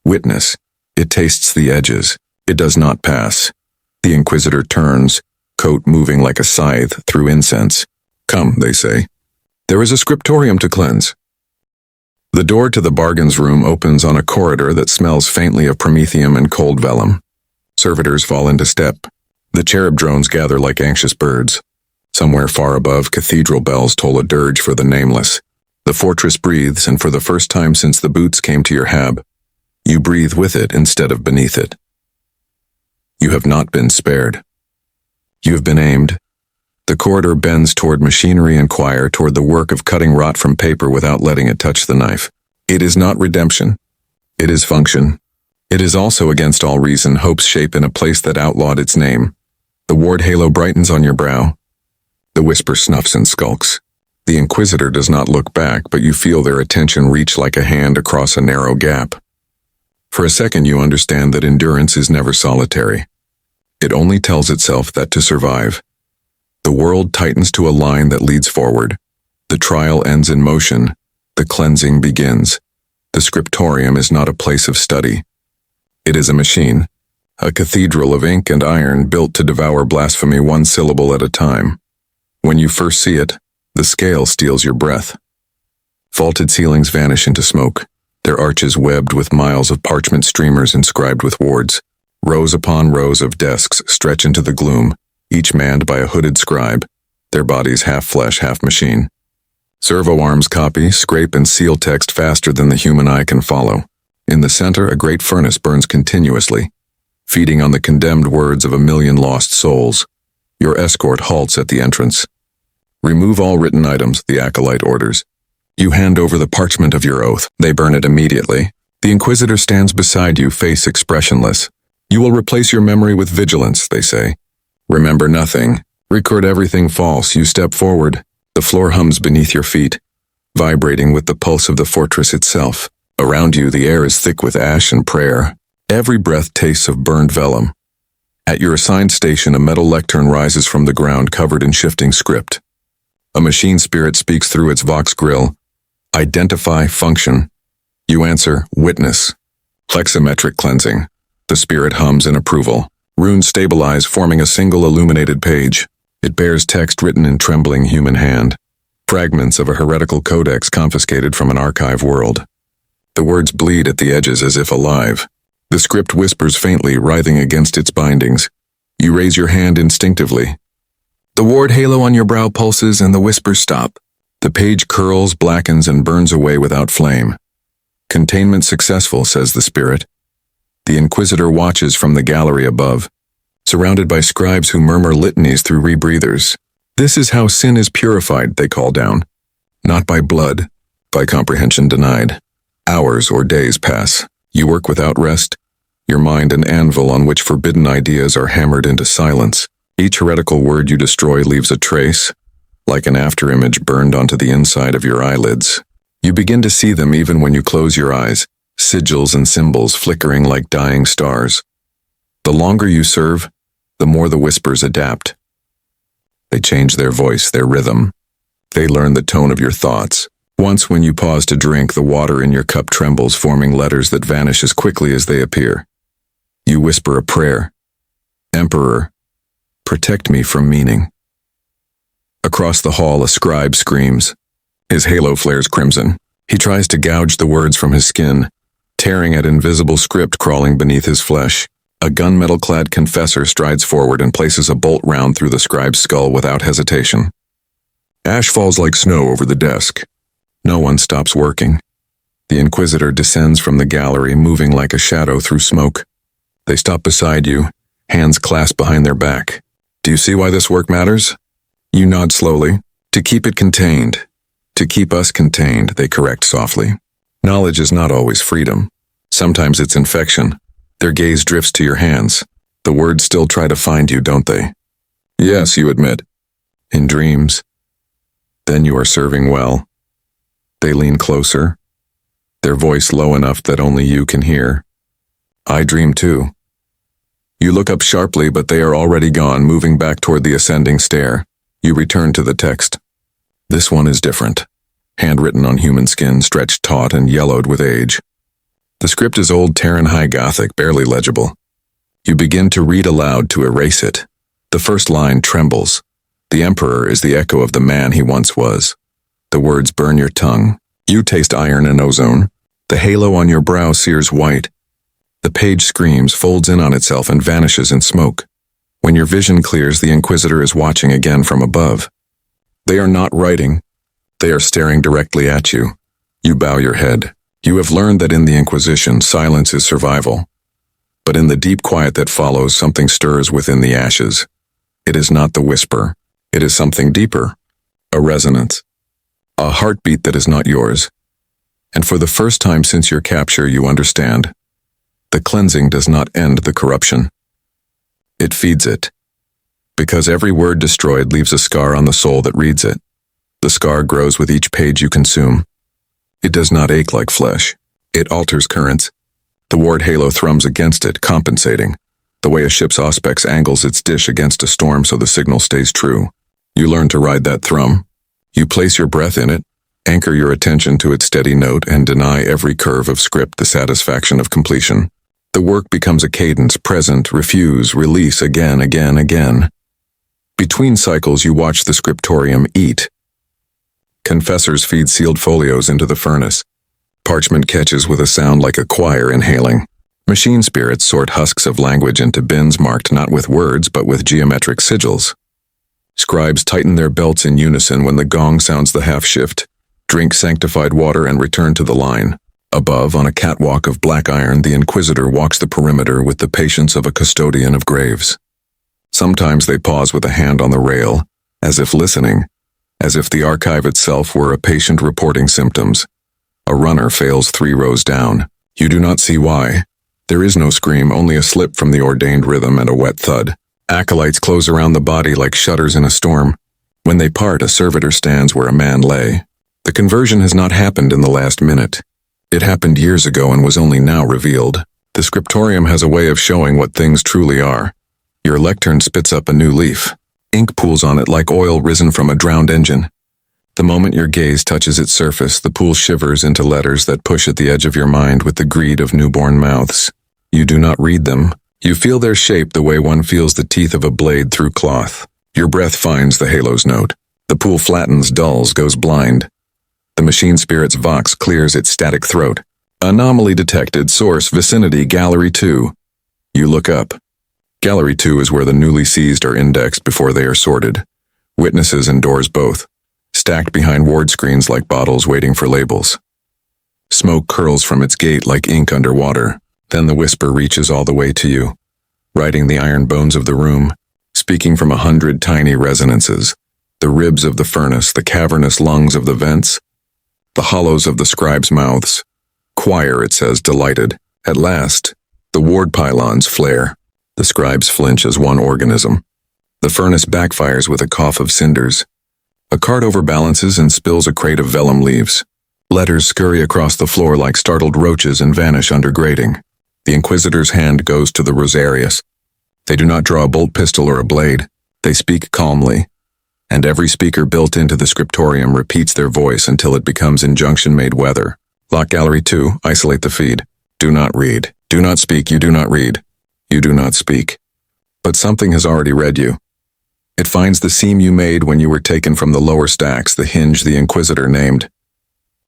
Witness. It tastes the edges. It does not pass. The Inquisitor turns, coat moving like a scythe through incense. Come, they say. There is a scriptorium to cleanse. The door to the bargains room opens on a corridor that smells faintly of promethium and cold vellum. Servitors fall into step. The cherub drones gather like anxious birds. Somewhere far above, cathedral bells toll a dirge for the nameless. The fortress breathes, and for the first time since the boots came to your hab, you breathe with it instead of beneath it. You have not been spared. You have been aimed. The corridor bends toward machinery and choir, toward the work of cutting rot from paper without letting it touch the knife. It is not redemption. It is function. It is also against all reason, hope's shape in a place that outlawed its name. The ward halo brightens on your brow. The whisper snuffs and skulks. The Inquisitor does not look back, but you feel their attention reach like a hand across a narrow gap. For a second you understand that endurance is never solitary. It only tells itself that to survive. The world tightens to a line that leads forward. The trial ends in motion. The cleansing begins. The scriptorium is not a place of study. It is a machine, a cathedral of ink and iron built to devour blasphemy one syllable at a time. When you first see it, the scale steals your breath. Vaulted ceilings vanish into smoke, their arches webbed with miles of parchment streamers inscribed with wards. Rows upon rows of desks stretch into the gloom, each manned by a hooded scribe, their bodies half flesh, half machine. Servo arms copy, scrape, and seal text faster than the human eye can follow. In the center, a great furnace burns continuously, feeding on the condemned words of a million lost souls. Your escort halts at the entrance. Remove all written items, the acolyte orders. You hand over the parchment of your oath. They burn it immediately. The Inquisitor stands beside you, face expressionless. You will replace your memory with vigilance, they say. Remember nothing. Record everything false. You step forward. The floor hums beneath your feet, vibrating with the pulse of the fortress itself. Around you, the air is thick with ash and prayer. Every breath tastes of burned vellum. At your assigned station, a metal lectern rises from the ground covered in shifting script. A machine spirit speaks through its vox grill. Identify function. You answer, witness. Plexometric cleansing. The spirit hums in approval. Runes stabilize, forming a single illuminated page. It bears text written in trembling human hand. Fragments of a heretical codex confiscated from an archive world. The words bleed at the edges as if alive. The script whispers faintly, writhing against its bindings. You raise your hand instinctively. The ward halo on your brow pulses and the whispers stop. The page curls, blackens, and burns away without flame. Containment successful, says the spirit. The Inquisitor watches from the gallery above, surrounded by scribes who murmur litanies through rebreathers. This is how sin is purified, they call down. Not by blood, by comprehension denied. Hours or days pass. You work without rest, your mind an anvil on which forbidden ideas are hammered into silence. Each heretical word you destroy leaves a trace, like an afterimage burned onto the inside of your eyelids. You begin to see them even when you close your eyes, sigils and symbols flickering like dying stars. The longer you serve, the more the whispers adapt. They change their voice, their rhythm. They learn the tone of your thoughts. Once when you pause to drink, the water in your cup trembles, forming letters that vanish as quickly as they appear. You whisper a prayer. Emperor, protect me from meaning. Across the hall, a scribe screams. His halo flares crimson. He tries to gouge the words from his skin, tearing at invisible script crawling beneath his flesh. A gunmetal-clad confessor strides forward and places a bolt round through the scribe's skull without hesitation. Ash falls like snow over the desk. No one stops working. The Inquisitor descends from the gallery, moving like a shadow through smoke. They stop beside you, hands clasped behind their back. Do you see why this work matters? You nod slowly. To keep it contained. To keep us contained, they correct softly. Knowledge is not always freedom. Sometimes it's infection. Their gaze drifts to your hands. The words still try to find you, don't they? Yes, you admit. In dreams. Then you are serving well. They lean closer, their voice low enough that only you can hear. I dream too. You look up sharply, but they are already gone, moving back toward the ascending stair. You return to the text. This one is different. handwritten on human skin, stretched taut and yellowed with age. The script is old Terran High Gothic, barely legible. You begin to read aloud to erase it. The first line trembles. The Emperor is the echo of the man he once was. The words burn your tongue. You taste iron and ozone. The halo on your brow sears white. The page screams, folds in on itself, and vanishes in smoke. When your vision clears, the Inquisitor is watching again from above. They are not writing. They are staring directly at you. You bow your head. You have learned that in the Inquisition, silence is survival. But in the deep quiet that follows, something stirs within the ashes. It is not the whisper. It is something deeper. A resonance. A heartbeat that is not yours. And for the first time since your capture, you understand. The cleansing does not end the corruption. It feeds it. Because every word destroyed leaves a scar on the soul that reads it. The scar grows with each page you consume. It does not ache like flesh. It alters currents. The ward halo thrums against it, compensating. The way a ship's auspex angles its dish against a storm so the signal stays true. You learn to ride that thrum. You place your breath in it, anchor your attention to its steady note, and deny every curve of script the satisfaction of completion. The work becomes a cadence, present, refuse, release, again, again, again. Between cycles, you watch the scriptorium eat. Confessors feed sealed folios into the furnace. Parchment catches with a sound like a choir inhaling. Machine spirits sort husks of language into bins marked not with words but with geometric sigils. Scribes tighten their belts in unison when the gong sounds the half-shift, drink sanctified water and return to the line. Above, on a catwalk of black iron, the Inquisitor walks the perimeter with the patience of a custodian of graves. Sometimes they pause with a hand on the rail, as if listening, as if the archive itself were a patient reporting symptoms. A runner fails 3 rows down. You do not see why. There is no scream, only a slip from the ordained rhythm and a wet thud. Acolytes close around the body like shutters in a storm. When they part, a servitor stands where a man lay. The conversion has not happened in the last minute. It happened years ago and was only now revealed. The scriptorium has a way of showing what things truly are. Your lectern spits up a new leaf. Ink pools on it like oil risen from a drowned engine. The moment your gaze touches its surface, the pool shivers into letters that push at the edge of your mind with the greed of newborn mouths. You do not read them. You feel their shape the way one feels the teeth of a blade through cloth. Your breath finds the halo's note. The pool flattens, dulls, goes blind. The machine spirit's vox clears its static throat. Anomaly detected, source, vicinity, gallery 2. You look up. Gallery 2 is where the newly seized are indexed before they are sorted. Witnesses and doors both, stacked behind ward screens like bottles waiting for labels. Smoke curls from its gate like ink under water. Then the whisper reaches all the way to you, writing the iron bones of the room, speaking from 100 tiny resonances, the ribs of the furnace, the cavernous lungs of the vents, the hollows of the scribes' mouths. Choir, it says, delighted. At last, the ward pylons flare. The scribes flinch as one organism. The furnace backfires with a cough of cinders. A cart overbalances and spills a crate of vellum leaves. Letters scurry across the floor like startled roaches and vanish under grating. The Inquisitor's hand goes to the rosarius. They do not draw a bolt pistol or a blade. They speak calmly. And every speaker built into the scriptorium repeats their voice until it becomes injunction-made weather. Lock Gallery 2, isolate the feed. Do not read. Do not speak, you do not read. You do not speak. But something has already read you. It finds the seam you made when you were taken from the lower stacks, the hinge the Inquisitor named.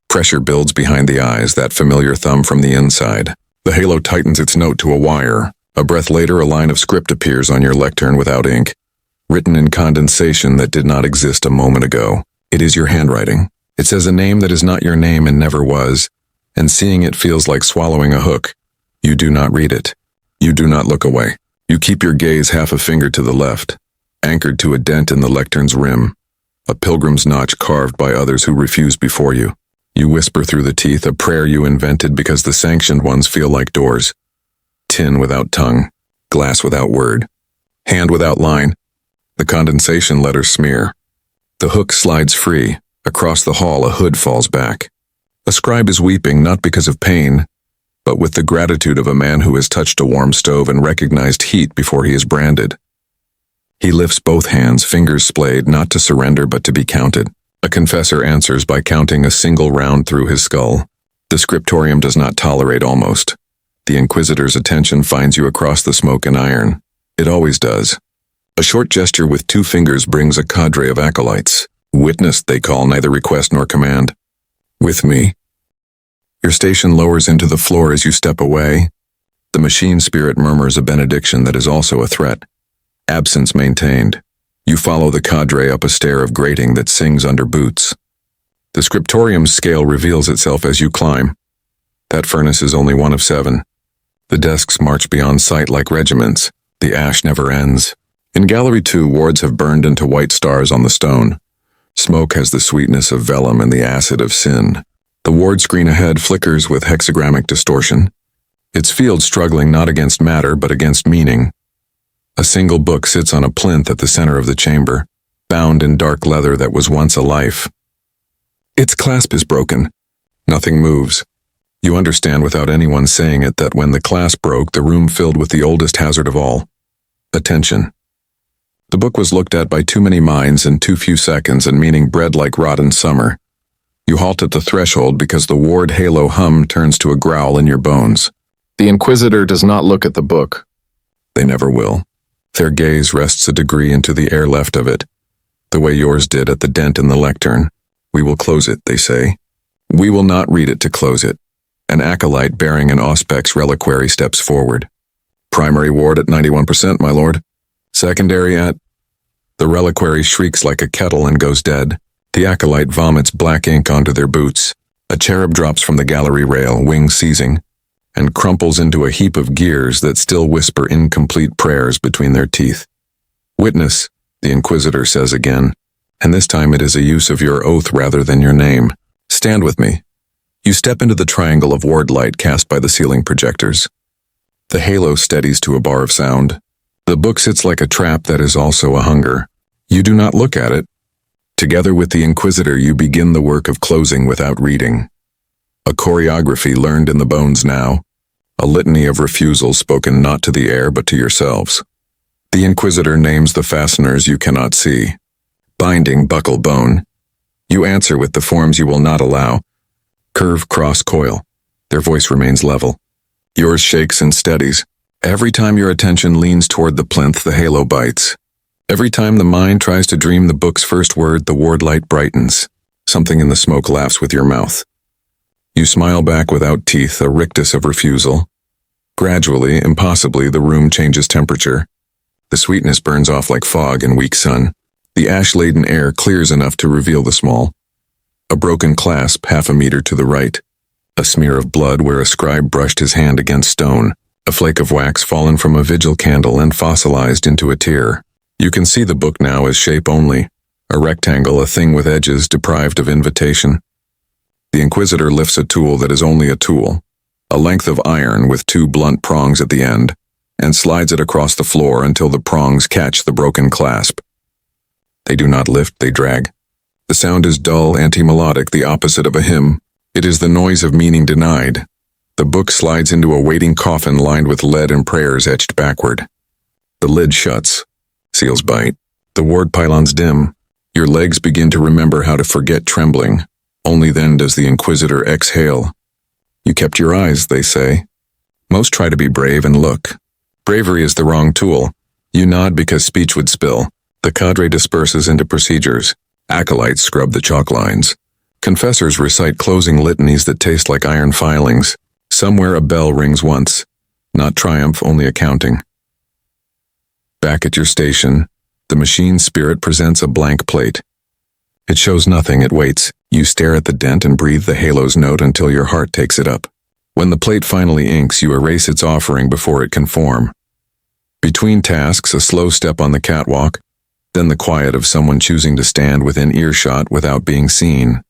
Pressure builds behind the eyes, that familiar thumb from the inside. The halo tightens its note to a wire. A breath later, a line of script appears on your lectern without ink, written in condensation that did not exist a moment ago. It is your handwriting. It says a name that is not your name and never was, and seeing it feels like swallowing a hook. You do not read it. You do not look away. You keep your gaze half a finger to the left, anchored to a dent in the lectern's rim, a pilgrim's notch carved by others who refused before you. You whisper through the teeth a prayer you invented because the sanctioned ones feel like doors. Tin without tongue, glass without word, hand without line. The condensation letters smear. The hook slides free. Across the hall, a hood falls back. A scribe is weeping not because of pain, but with the gratitude of a man who has touched a warm stove and recognized heat before he is branded. He lifts both hands, fingers splayed, not to surrender but to be counted. A confessor answers by counting a single round through his skull. The scriptorium does not tolerate almost. The Inquisitor's attention finds you across the smoke and iron. It always does. A short gesture with 2 fingers brings a cadre of acolytes. Witness, they call, neither request nor command. With me. Your station lowers into the floor as you step away. The machine spirit murmurs a benediction that is also a threat. Absence maintained. You follow the cadre up a stair of grating that sings under boots. The scriptorium's scale reveals itself as you climb. That furnace is only one of 7. The desks march beyond sight like regiments. The ash never ends. In Gallery 2, wards have burned into white stars on the stone. Smoke has the sweetness of vellum and the acid of sin. The ward screen ahead flickers with hexagrammic distortion. Its field struggling not against matter but against meaning. A single book sits on a plinth at the center of the chamber, bound in dark leather that was once a life. Its clasp is broken. Nothing moves. You understand without anyone saying it that when the clasp broke, the room filled with the oldest hazard of all. Attention. The book was looked at by too many minds in too few seconds and meaning bred like rotten summer. You halt at the threshold because the ward halo hum turns to a growl in your bones. The Inquisitor does not look at the book. They never will. Their gaze rests a degree into the air left of it, the way yours did at the dent in the lectern. We will close it, they say. We will not read it to close it. An acolyte bearing an auspex reliquary steps forward. Primary ward at 91%, my lord. Secondary at... The reliquary shrieks like a kettle and goes dead. The acolyte vomits black ink onto their boots. A cherub drops from the gallery rail, wings seizing, and crumples into a heap of gears that still whisper incomplete prayers between their teeth. Witness, the Inquisitor says again, and this time it is a use of your oath rather than your name. Stand with me. You step into the triangle of ward light cast by the ceiling projectors. The halo steadies to a bar of sound. The book sits like a trap that is also a hunger. You do not look at it. Together with the Inquisitor, you begin the work of closing without reading. A choreography learned in the bones now. A litany of refusals spoken not to the air but to yourselves. The Inquisitor names the fasteners you cannot see. Binding, buckle, bone. You answer with the forms you will not allow. Curve, cross, coil. Their voice remains level. Yours shakes and steadies. Every time your attention leans toward the plinth, the halo bites. Every time the mind tries to dream the book's first word, the ward light brightens. Something in the smoke laughs with your mouth. You smile back without teeth, a rictus of refusal. Gradually, impossibly, the room changes temperature. The sweetness burns off like fog in weak sun. The ash-laden air clears enough to reveal the small. A broken clasp half a meter to the right. A smear of blood where a scribe brushed his hand against stone. A flake of wax fallen from a vigil candle and fossilized into a tear. You can see the book now as shape only. A rectangle, a thing with edges deprived of invitation. The Inquisitor lifts a tool that is only a tool. A length of iron with 2 blunt prongs at the end, and slides it across the floor until the prongs catch the broken clasp. They do not lift, they drag. The sound is dull, anti-melodic, the opposite of a hymn. It is the noise of meaning denied. The book slides into a waiting coffin lined with lead and prayers etched backward. The lid shuts. Seals bite. The ward pylons dim. Your legs begin to remember how to forget trembling. Only then does the Inquisitor exhale. You kept your eyes, they say. Most try to be brave and look. Bravery is the wrong tool. You nod because speech would spill. The cadre disperses into procedures. Acolytes scrub the chalk lines. Confessors recite closing litanies that taste like iron filings. Somewhere a bell rings once. Not triumph, only accounting. Back at your station, the machine spirit presents a blank plate. It shows nothing, it waits. You stare at the dent and breathe the halo's note until your heart takes it up. When the plate finally inks, you erase its offering before it can form. Between tasks, a slow step on the catwalk, then the quiet of someone choosing to stand within earshot without being seen.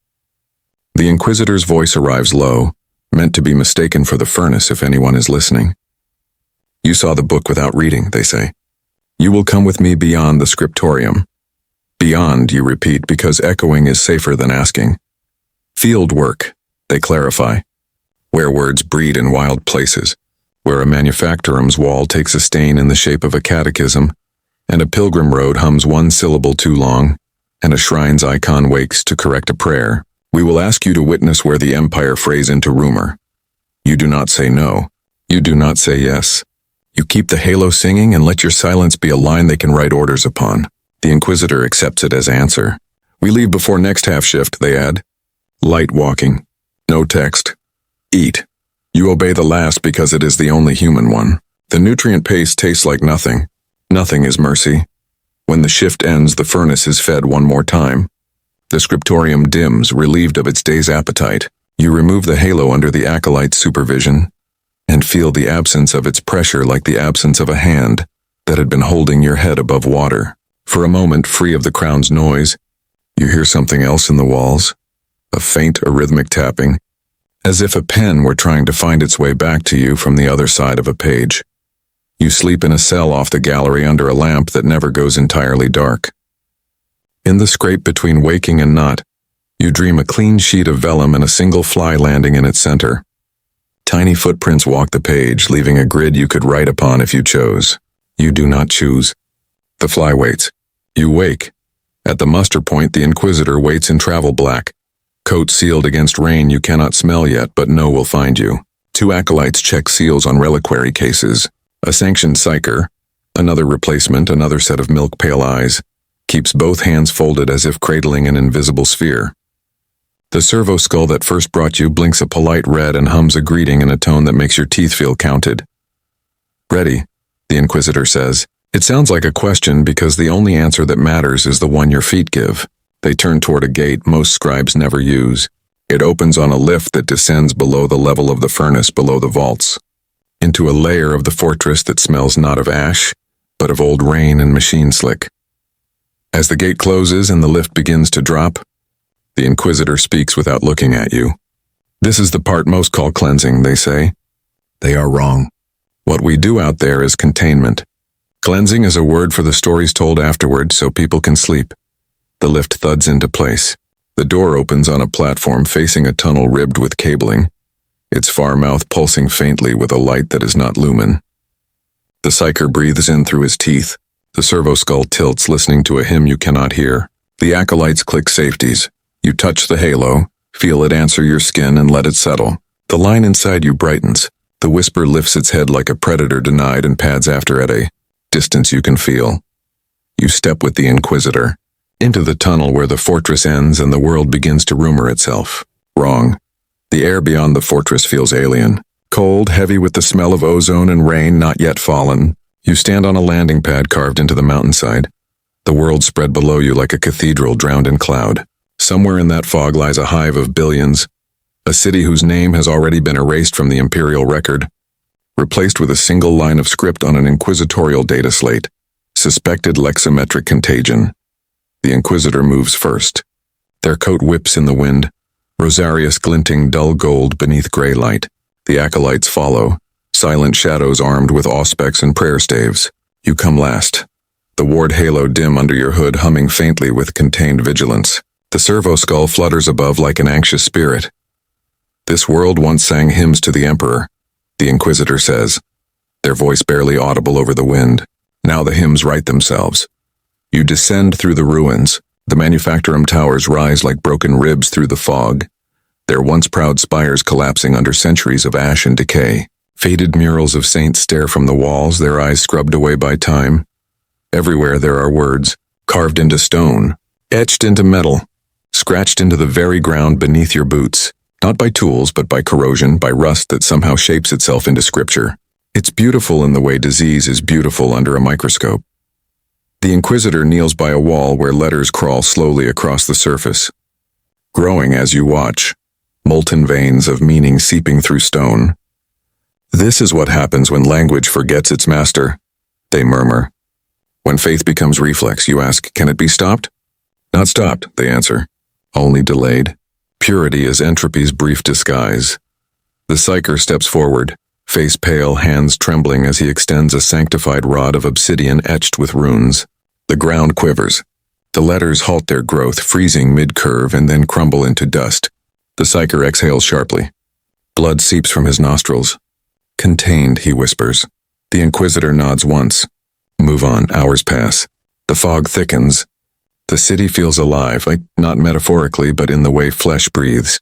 The Inquisitor's voice arrives low, meant to be mistaken for the furnace if anyone is listening. You saw the book without reading, they say. You will come with me beyond the scriptorium. Beyond, you repeat, because echoing is safer than asking. Field work, they clarify. Where words breed in wild places, where a manufactorum's wall takes a stain in the shape of a catechism, and a pilgrim road hums 1 syllable too long, and a shrine's icon wakes to correct a prayer. We will ask you to witness where the Empire frays into rumor. You do not say no. You do not say yes. You keep the halo singing and let your silence be a line they can write orders upon. The Inquisitor accepts it as answer. We leave before next half shift, they add. Light walking. No text. Eat. You obey the last because it is the only human one. The nutrient paste tastes like nothing. Nothing is mercy. When the shift ends, the furnace is fed one more time. The scriptorium dims, relieved of its day's appetite. You remove the halo under the acolyte's supervision and feel the absence of its pressure like the absence of a hand that had been holding your head above water. For a moment, free of the crown's noise, you hear something else in the walls, a faint arrhythmic tapping, as if a pen were trying to find its way back to you from the other side of a page. You sleep in a cell off the gallery under a lamp that never goes entirely dark. In the scrape between waking and not, you dream a clean sheet of vellum and a single fly landing in its center. Tiny footprints walk the page, leaving a grid you could write upon if you chose. You do not choose. The fly waits. You wake. At the muster point, the Inquisitor waits in travel black. Coat sealed against rain you cannot smell yet, but know will find you. 2 acolytes check seals on reliquary cases. A sanctioned psyker, another replacement, another set of milk-pale eyes, keeps both hands folded as if cradling an invisible sphere. The servo skull that first brought you blinks a polite red and hums a greeting in a tone that makes your teeth feel counted. Ready, the Inquisitor says. It sounds like a question because the only answer that matters is the one your feet give. They turn toward a gate most scribes never use. It opens on a lift that descends below the level of the furnace below the vaults, into a layer of the fortress that smells not of ash, but of old rain and machine slick. As the gate closes and the lift begins to drop, the Inquisitor speaks without looking at you. This is the part most call cleansing, they say. They are wrong. What we do out there is containment. Cleansing is a word for the stories told afterward so people can sleep. The lift thuds into place. The door opens on a platform facing a tunnel ribbed with cabling, its far mouth pulsing faintly with a light that is not lumen. The psyker breathes in through his teeth. The servo skull tilts, listening to a hymn you cannot hear. The acolytes click safeties. You touch the halo, feel it answer your skin and let it settle. The line inside you brightens. The whisper lifts its head like a predator denied and pads after at a distance you can feel. You step with the Inquisitor into the tunnel where the fortress ends and the world begins to rumor itself. Wrong. The air beyond the fortress feels alien. Cold, heavy with the smell of ozone and rain not yet fallen. You stand on a landing pad carved into the mountainside. The world spread below you like a cathedral drowned in cloud. Somewhere in that fog lies a hive of billions, a city whose name has already been erased from the Imperial record, replaced with a single line of script on an inquisitorial data slate. Suspected lexometric contagion. The Inquisitor moves first. Their coat whips in the wind, Rosarius glinting dull gold beneath gray light. The acolytes follow, silent shadows armed with auspex and prayer staves. You come last. The ward halo dim under your hood, humming faintly with contained vigilance. The servo skull flutters above like an anxious spirit. This world once sang hymns to the Emperor, the Inquisitor says, their voice barely audible over the wind. Now the hymns write themselves. You descend through the ruins. The manufactorum towers rise like broken ribs through the fog, their once proud spires collapsing under centuries of ash and decay. Faded murals of saints stare from the walls, their eyes scrubbed away by time. Everywhere there are words, carved into stone, etched into metal, scratched into the very ground beneath your boots, not by tools but by corrosion, by rust that somehow shapes itself into scripture. It's beautiful in the way disease is beautiful under a microscope. The Inquisitor kneels by a wall where letters crawl slowly across the surface, growing as you watch, molten veins of meaning seeping through stone. This is what happens when language forgets its master, they murmur. When faith becomes reflex, you ask, can it be stopped? Not stopped, they answer. Only delayed. Purity is entropy's brief disguise. The psyker steps forward, face pale, hands trembling as he extends a sanctified rod of obsidian etched with runes. The ground quivers. The letters halt their growth, freezing mid-curve and then crumble into dust. The psyker exhales sharply. Blood seeps from his nostrils. Contained, he whispers. The Inquisitor nods once. Move on, hours pass. The fog thickens. The city feels alive, like not metaphorically, but in the way flesh breathes.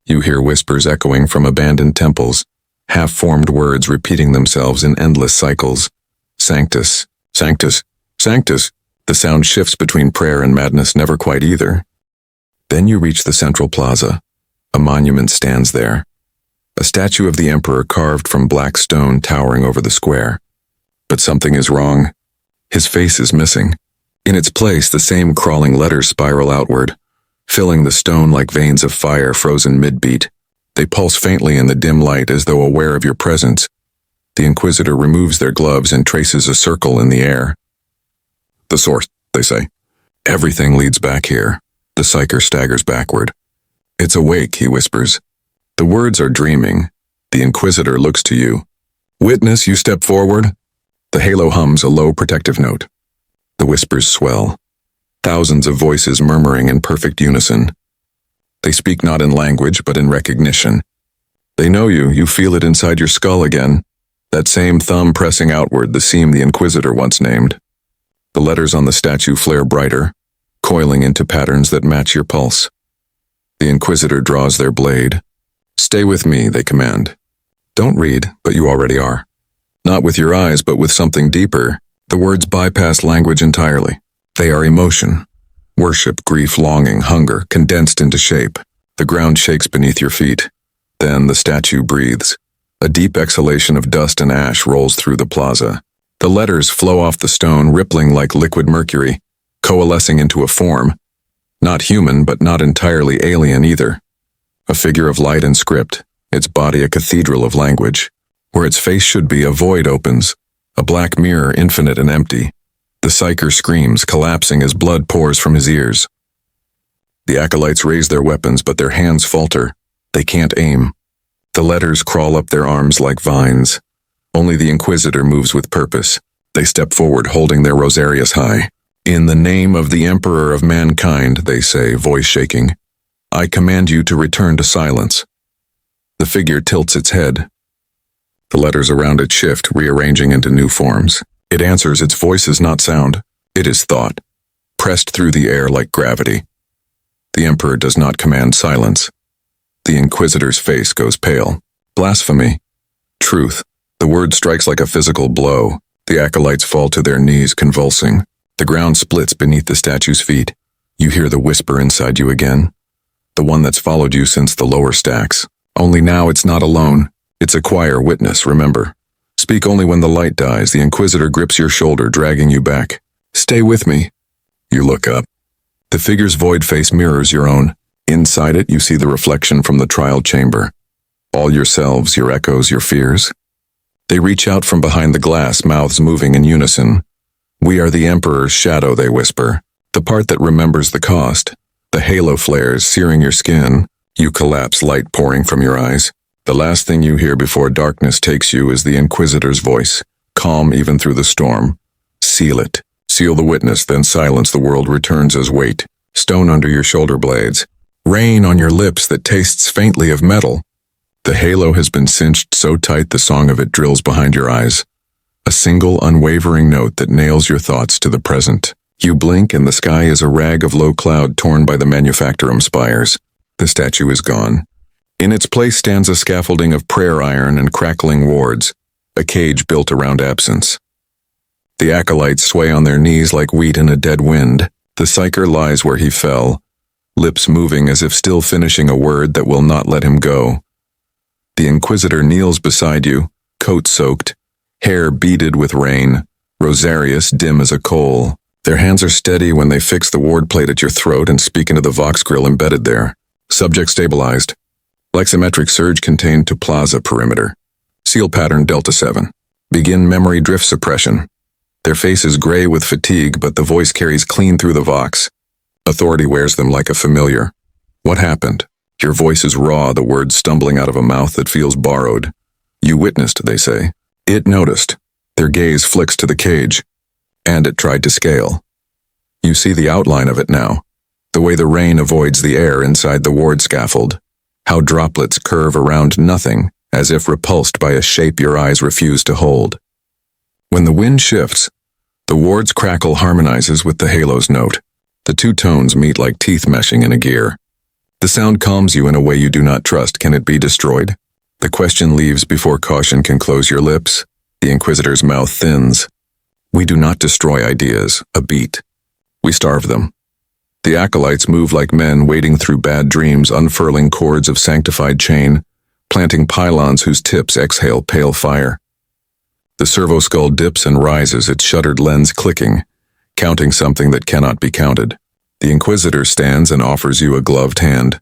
You hear whispers echoing from abandoned temples, half-formed words repeating themselves in endless cycles. Sanctus, Sanctus, Sanctus. The sound shifts between prayer and madness, never quite either. Then you reach the central plaza. A monument stands there. A statue of the emperor carved from black stone towering over the square. But something is wrong. His face is missing. In its place, the same crawling letters spiral outward, filling the stone like veins of fire frozen mid-beat. They pulse faintly in the dim light as though aware of your presence. The Inquisitor removes their gloves and traces a circle in the air. The source, they say. Everything leads back here. The Psyker staggers backward. It's awake, he whispers. The words are dreaming. The Inquisitor looks to you. Witness, you step forward. The halo hums a low protective note. The whispers swell. Thousands of voices murmuring in perfect unison. They speak not in language, but in recognition. They know you. You feel it inside your skull again. That same thumb pressing outward, the seam the Inquisitor once named. The letters on the statue flare brighter, coiling into patterns that match your pulse. The Inquisitor draws their blade. Stay with me, they command. Don't read, but you already are. Not with your eyes, but with something deeper. The words bypass language entirely. They are emotion. Worship, grief, longing, hunger, condensed into shape. The ground shakes beneath your feet. Then the statue breathes. A deep exhalation of dust and ash rolls through the plaza. The letters flow off the stone, rippling like liquid mercury, coalescing into a form. Not human, but not entirely alien either. A figure of light and script, its body a cathedral of language. Where its face should be, a void opens. A black mirror, infinite and empty. The Psyker screams, collapsing as blood pours from his ears. The acolytes raise their weapons, but their hands falter. They can't aim. The letters crawl up their arms like vines. Only the Inquisitor moves with purpose. They step forward, holding their rosarius high. In the name of the Emperor of mankind, they say, voice shaking, I command you to return to silence. The figure tilts its head. The letters around it shift, rearranging into new forms. It answers. Its voice is not sound. It is thought, pressed through the air like gravity. The Emperor does not command silence. The Inquisitor's face goes pale. Blasphemy. Truth. The word strikes like a physical blow. The acolytes fall to their knees, convulsing. The ground splits beneath the statue's feet. You hear the whisper inside you again. The one that's followed you since the lower stacks. Only now it's not alone. It's a choir witness, remember. Speak only when the light dies. The Inquisitor grips your shoulder, dragging you back. Stay with me. You look up. The figure's void face mirrors your own. Inside it, you see the reflection from the trial chamber. All yourselves, your echoes, your fears. They reach out from behind the glass, mouths moving in unison. We are the Emperor's shadow, they whisper. The part that remembers the cost. The halo flares, searing your skin. You collapse, light pouring from your eyes. The last thing you hear before darkness takes you is the Inquisitor's voice, calm even through the storm. Seal it. Seal the witness, then silence. The world returns as weight. Stone under your shoulder blades. Rain on your lips that tastes faintly of metal. The halo has been cinched so tight the song of it drills behind your eyes. A single unwavering note that nails your thoughts to the present. You blink and the sky is a rag of low cloud torn by the manufactorum spires. The statue is gone. In its place stands a scaffolding of prayer iron and crackling wards, a cage built around absence. The acolytes sway on their knees like wheat in a dead wind. The Psyker lies where he fell, lips moving as if still finishing a word that will not let him go. The Inquisitor kneels beside you, coat soaked, hair beaded with rain, rosarius dim as a coal. Their hands are steady when they fix the ward plate at your throat and speak into the vox grill embedded there. Subject stabilized. Lexometric surge contained to plaza perimeter. Seal pattern Delta 7. Begin memory drift suppression. Their face is gray with fatigue, but the voice carries clean through the vox. Authority wears them like a familiar. What happened? Your voice is raw, the words stumbling out of a mouth that feels borrowed. You witnessed, they say. It noticed. Their gaze flicks to the cage. And it tried to scale. You see the outline of it now. The way the rain avoids the air inside the ward scaffold. How droplets curve around nothing, as if repulsed by a shape your eyes refuse to hold. When the wind shifts, the ward's crackle harmonizes with the halo's note. The two tones meet like teeth meshing in a gear. The sound calms you in a way you do not trust. Can it be destroyed? The question leaves before caution can close your lips. The Inquisitor's mouth thins. We do not destroy ideas, a beat. We starve them. The acolytes move like men wading through bad dreams, unfurling cords of sanctified chain, planting pylons whose tips exhale pale fire. The servo-skull dips and rises, its shuttered lens clicking, counting something that cannot be counted. The Inquisitor stands and offers you a gloved hand.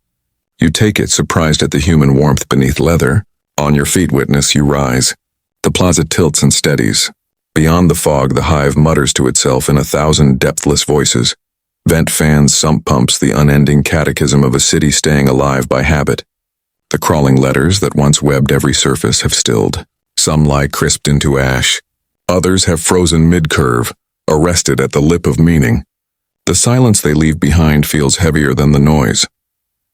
You take it, surprised at the human warmth beneath leather. On your feet, witness, you rise. The plaza tilts and steadies. Beyond the fog, the hive mutters to itself in 1,000 depthless voices. Vent fans, sump pumps, the unending catechism of a city staying alive by habit. The crawling letters that once webbed every surface have stilled. Some lie crisped into ash. Others have frozen mid-curve, arrested at the lip of meaning. The silence they leave behind feels heavier than the noise.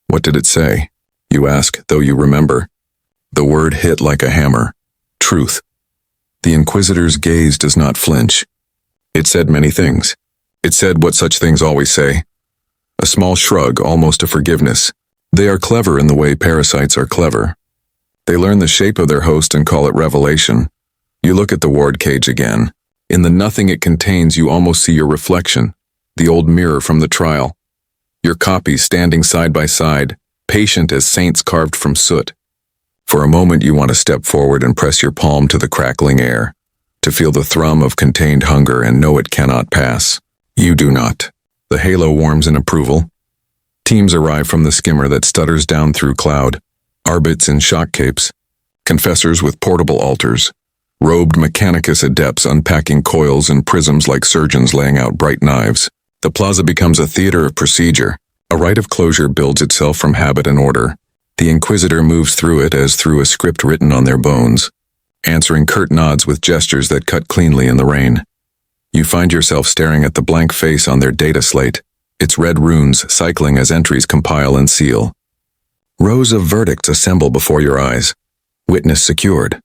What did it say? You ask, though you remember. The word hit like a hammer. Truth. The Inquisitor's gaze does not flinch. It said many things. It said what such things always say. A small shrug, almost a forgiveness. They are clever in the way parasites are clever. They learn the shape of their host and call it revelation. You look at the ward cage again. In the nothing it contains, you almost see your reflection, the old mirror from the trial. Your copies standing side by side, patient as saints carved from soot. For a moment you want to step forward and press your palm to the crackling air, to feel the thrum of contained hunger and know it cannot pass. You do not. The halo warms in approval. Teams arrive from the skimmer that stutters down through cloud, arbits in shock capes, confessors with portable altars, robed mechanicus adepts unpacking coils and prisms like surgeons laying out bright knives. The plaza becomes a theater of procedure. A rite of closure builds itself from habit and order. The Inquisitor moves through it as through a script written on their bones, answering curt nods with gestures that cut cleanly in the rain. You find yourself staring at the blank face on their data slate, its red runes cycling as entries compile and seal. Rows of verdicts assemble before your eyes. Witness secured.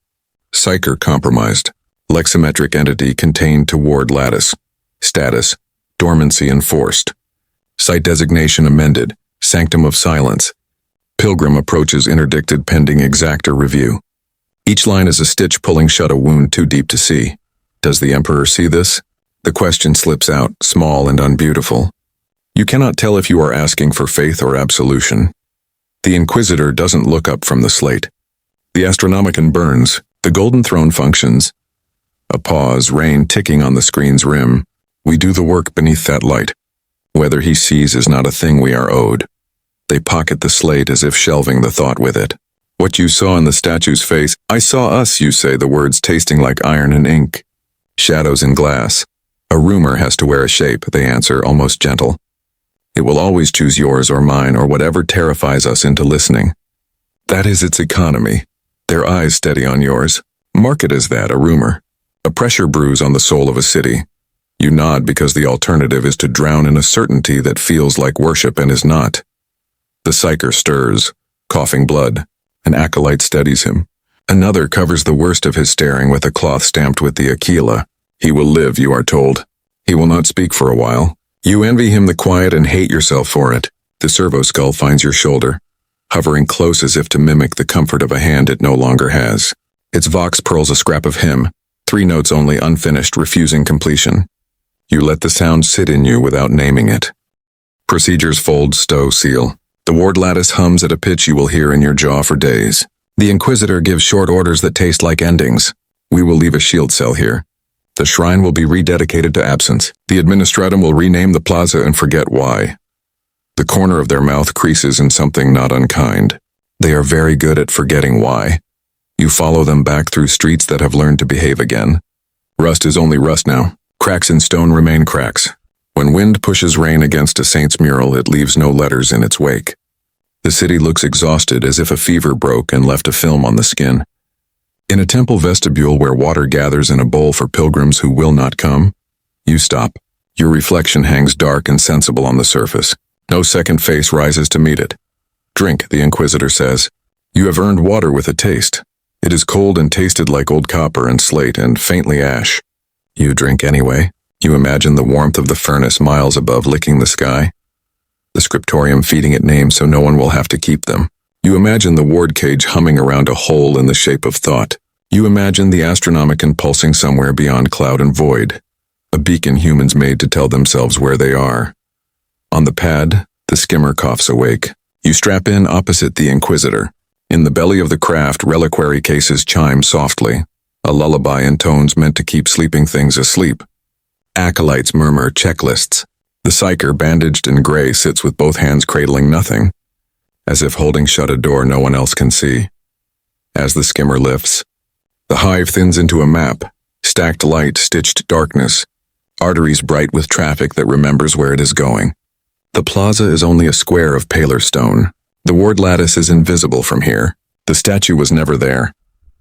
Psyker compromised. Leximetric entity contained to ward lattice. Status. Dormancy enforced. Site designation amended. Sanctum of silence. Pilgrim approaches interdicted pending exactor review. Each line is a stitch pulling shut a wound too deep to see. Does the Emperor see this? The question slips out, small and unbeautiful. You cannot tell if you are asking for faith or absolution. The Inquisitor doesn't look up from the slate. The Astronomican burns. The golden throne functions. A pause, rain ticking on the screen's rim. We do the work beneath that light. Whether he sees is not a thing we are owed. They pocket the slate as if shelving the thought with it. What you saw in the statue's face, I saw us, you say, the words tasting like iron and ink. Shadows in glass. A rumor has to wear a shape, they answer, almost gentle. It will always choose yours or mine or whatever terrifies us into listening. That is its economy. Their eyes steady on yours. Mark it as that, a rumor. A pressure bruise on the soul of a city. You nod because the alternative is to drown in a certainty that feels like worship and is not. The psyker stirs, coughing blood. An acolyte steadies him. Another covers the worst of his staring with a cloth stamped with the Aquila. He will live, you are told. He will not speak for a while. You envy him the quiet and hate yourself for it. The servo skull finds your shoulder, hovering close as if to mimic the comfort of a hand it no longer has. Its vox pearls a scrap of hymn, 3 notes only unfinished, refusing completion. You let the sound sit in you without naming it. Procedures fold, stow, seal. The ward lattice hums at a pitch you will hear in your jaw for days. The Inquisitor gives short orders that taste like endings. We will leave a shield cell here. The shrine will be rededicated to absence. The administratum will rename the plaza and forget why. The corner of their mouth creases in something not unkind. They are very good at forgetting why. You follow them back through streets that have learned to behave again. Rust is only rust now. Cracks in stone remain cracks. When wind pushes rain against a saint's mural, it leaves no letters in its wake. The city looks exhausted, as if a fever broke and left a film on the skin. In a temple vestibule where water gathers in a bowl for pilgrims who will not come, you stop. Your reflection hangs dark and sensible on the surface. No second face rises to meet it. Drink, the Inquisitor says. You have earned water with a taste. It is cold and tasted like old copper and slate and faintly ash. You drink anyway. You imagine the warmth of the furnace miles above licking the sky, the scriptorium feeding it names so no one will have to keep them. You imagine the ward cage humming around a hole in the shape of thought. You imagine the Astronomican pulsing somewhere beyond cloud and void, a beacon humans made to tell themselves where they are. On the pad, the skimmer coughs awake. You strap in opposite the Inquisitor. In the belly of the craft, reliquary cases chime softly, a lullaby in tones meant to keep sleeping things asleep. Acolytes murmur checklists. The psyker, bandaged in gray, sits with both hands cradling nothing, as if holding shut a door no one else can see. As the skimmer lifts, the hive thins into a map, stacked light, stitched darkness, arteries bright with traffic that remembers where it is going. The plaza is only a square of paler stone. The ward lattice is invisible from here. The statue was never there.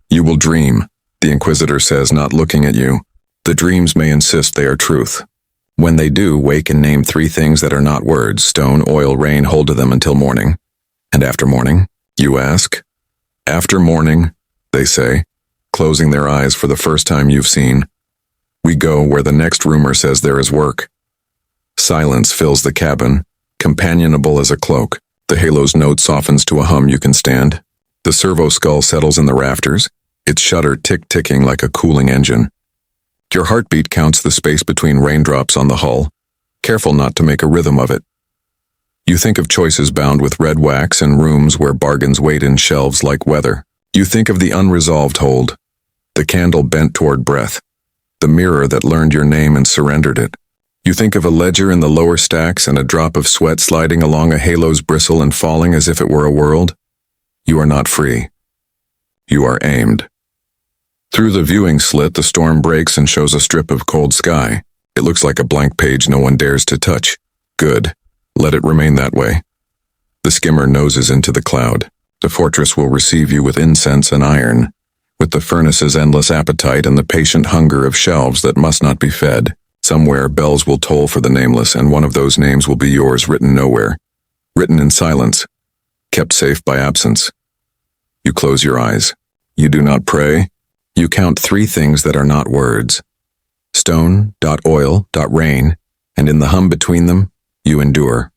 You will dream, the Inquisitor says, not looking at you. The dreams may insist they are truth. When they do, wake and name 3 things that are not words: stone, oil, rain. Hold to them until morning. And after morning, you ask? After morning, they say, closing their eyes for the first time you've seen. We go where the next rumor says there is work. Silence fills the cabin, companionable as a cloak. The halo's note softens to a hum you can stand. The servo skull settles in the rafters, its shutter tick-ticking like a cooling engine. Your heartbeat counts the space between raindrops on the hull, careful not to make a rhythm of it. You think of choices bound with red wax and rooms where bargains wait in shelves like weather. You think of the unresolved hold, the candle bent toward breath, the mirror that learned your name and surrendered it. You think of a ledger in the lower stacks and a drop of sweat sliding along a halo's bristle and falling as if it were a world. You are not free. You are aimed. Through the viewing slit, the storm breaks and shows a strip of cold sky. It looks like a blank page no one dares to touch. Good. Let it remain that way. The skimmer noses into the cloud. The fortress will receive you with incense and iron, with the furnace's endless appetite and the patient hunger of shelves that must not be fed. Somewhere, bells will toll for the nameless, and one of those names will be yours, written nowhere. Written in silence. Kept safe by absence. You close your eyes. You do not pray. You count 3 things that are not words. Stone, oil, rain, and in the hum between them, you endure.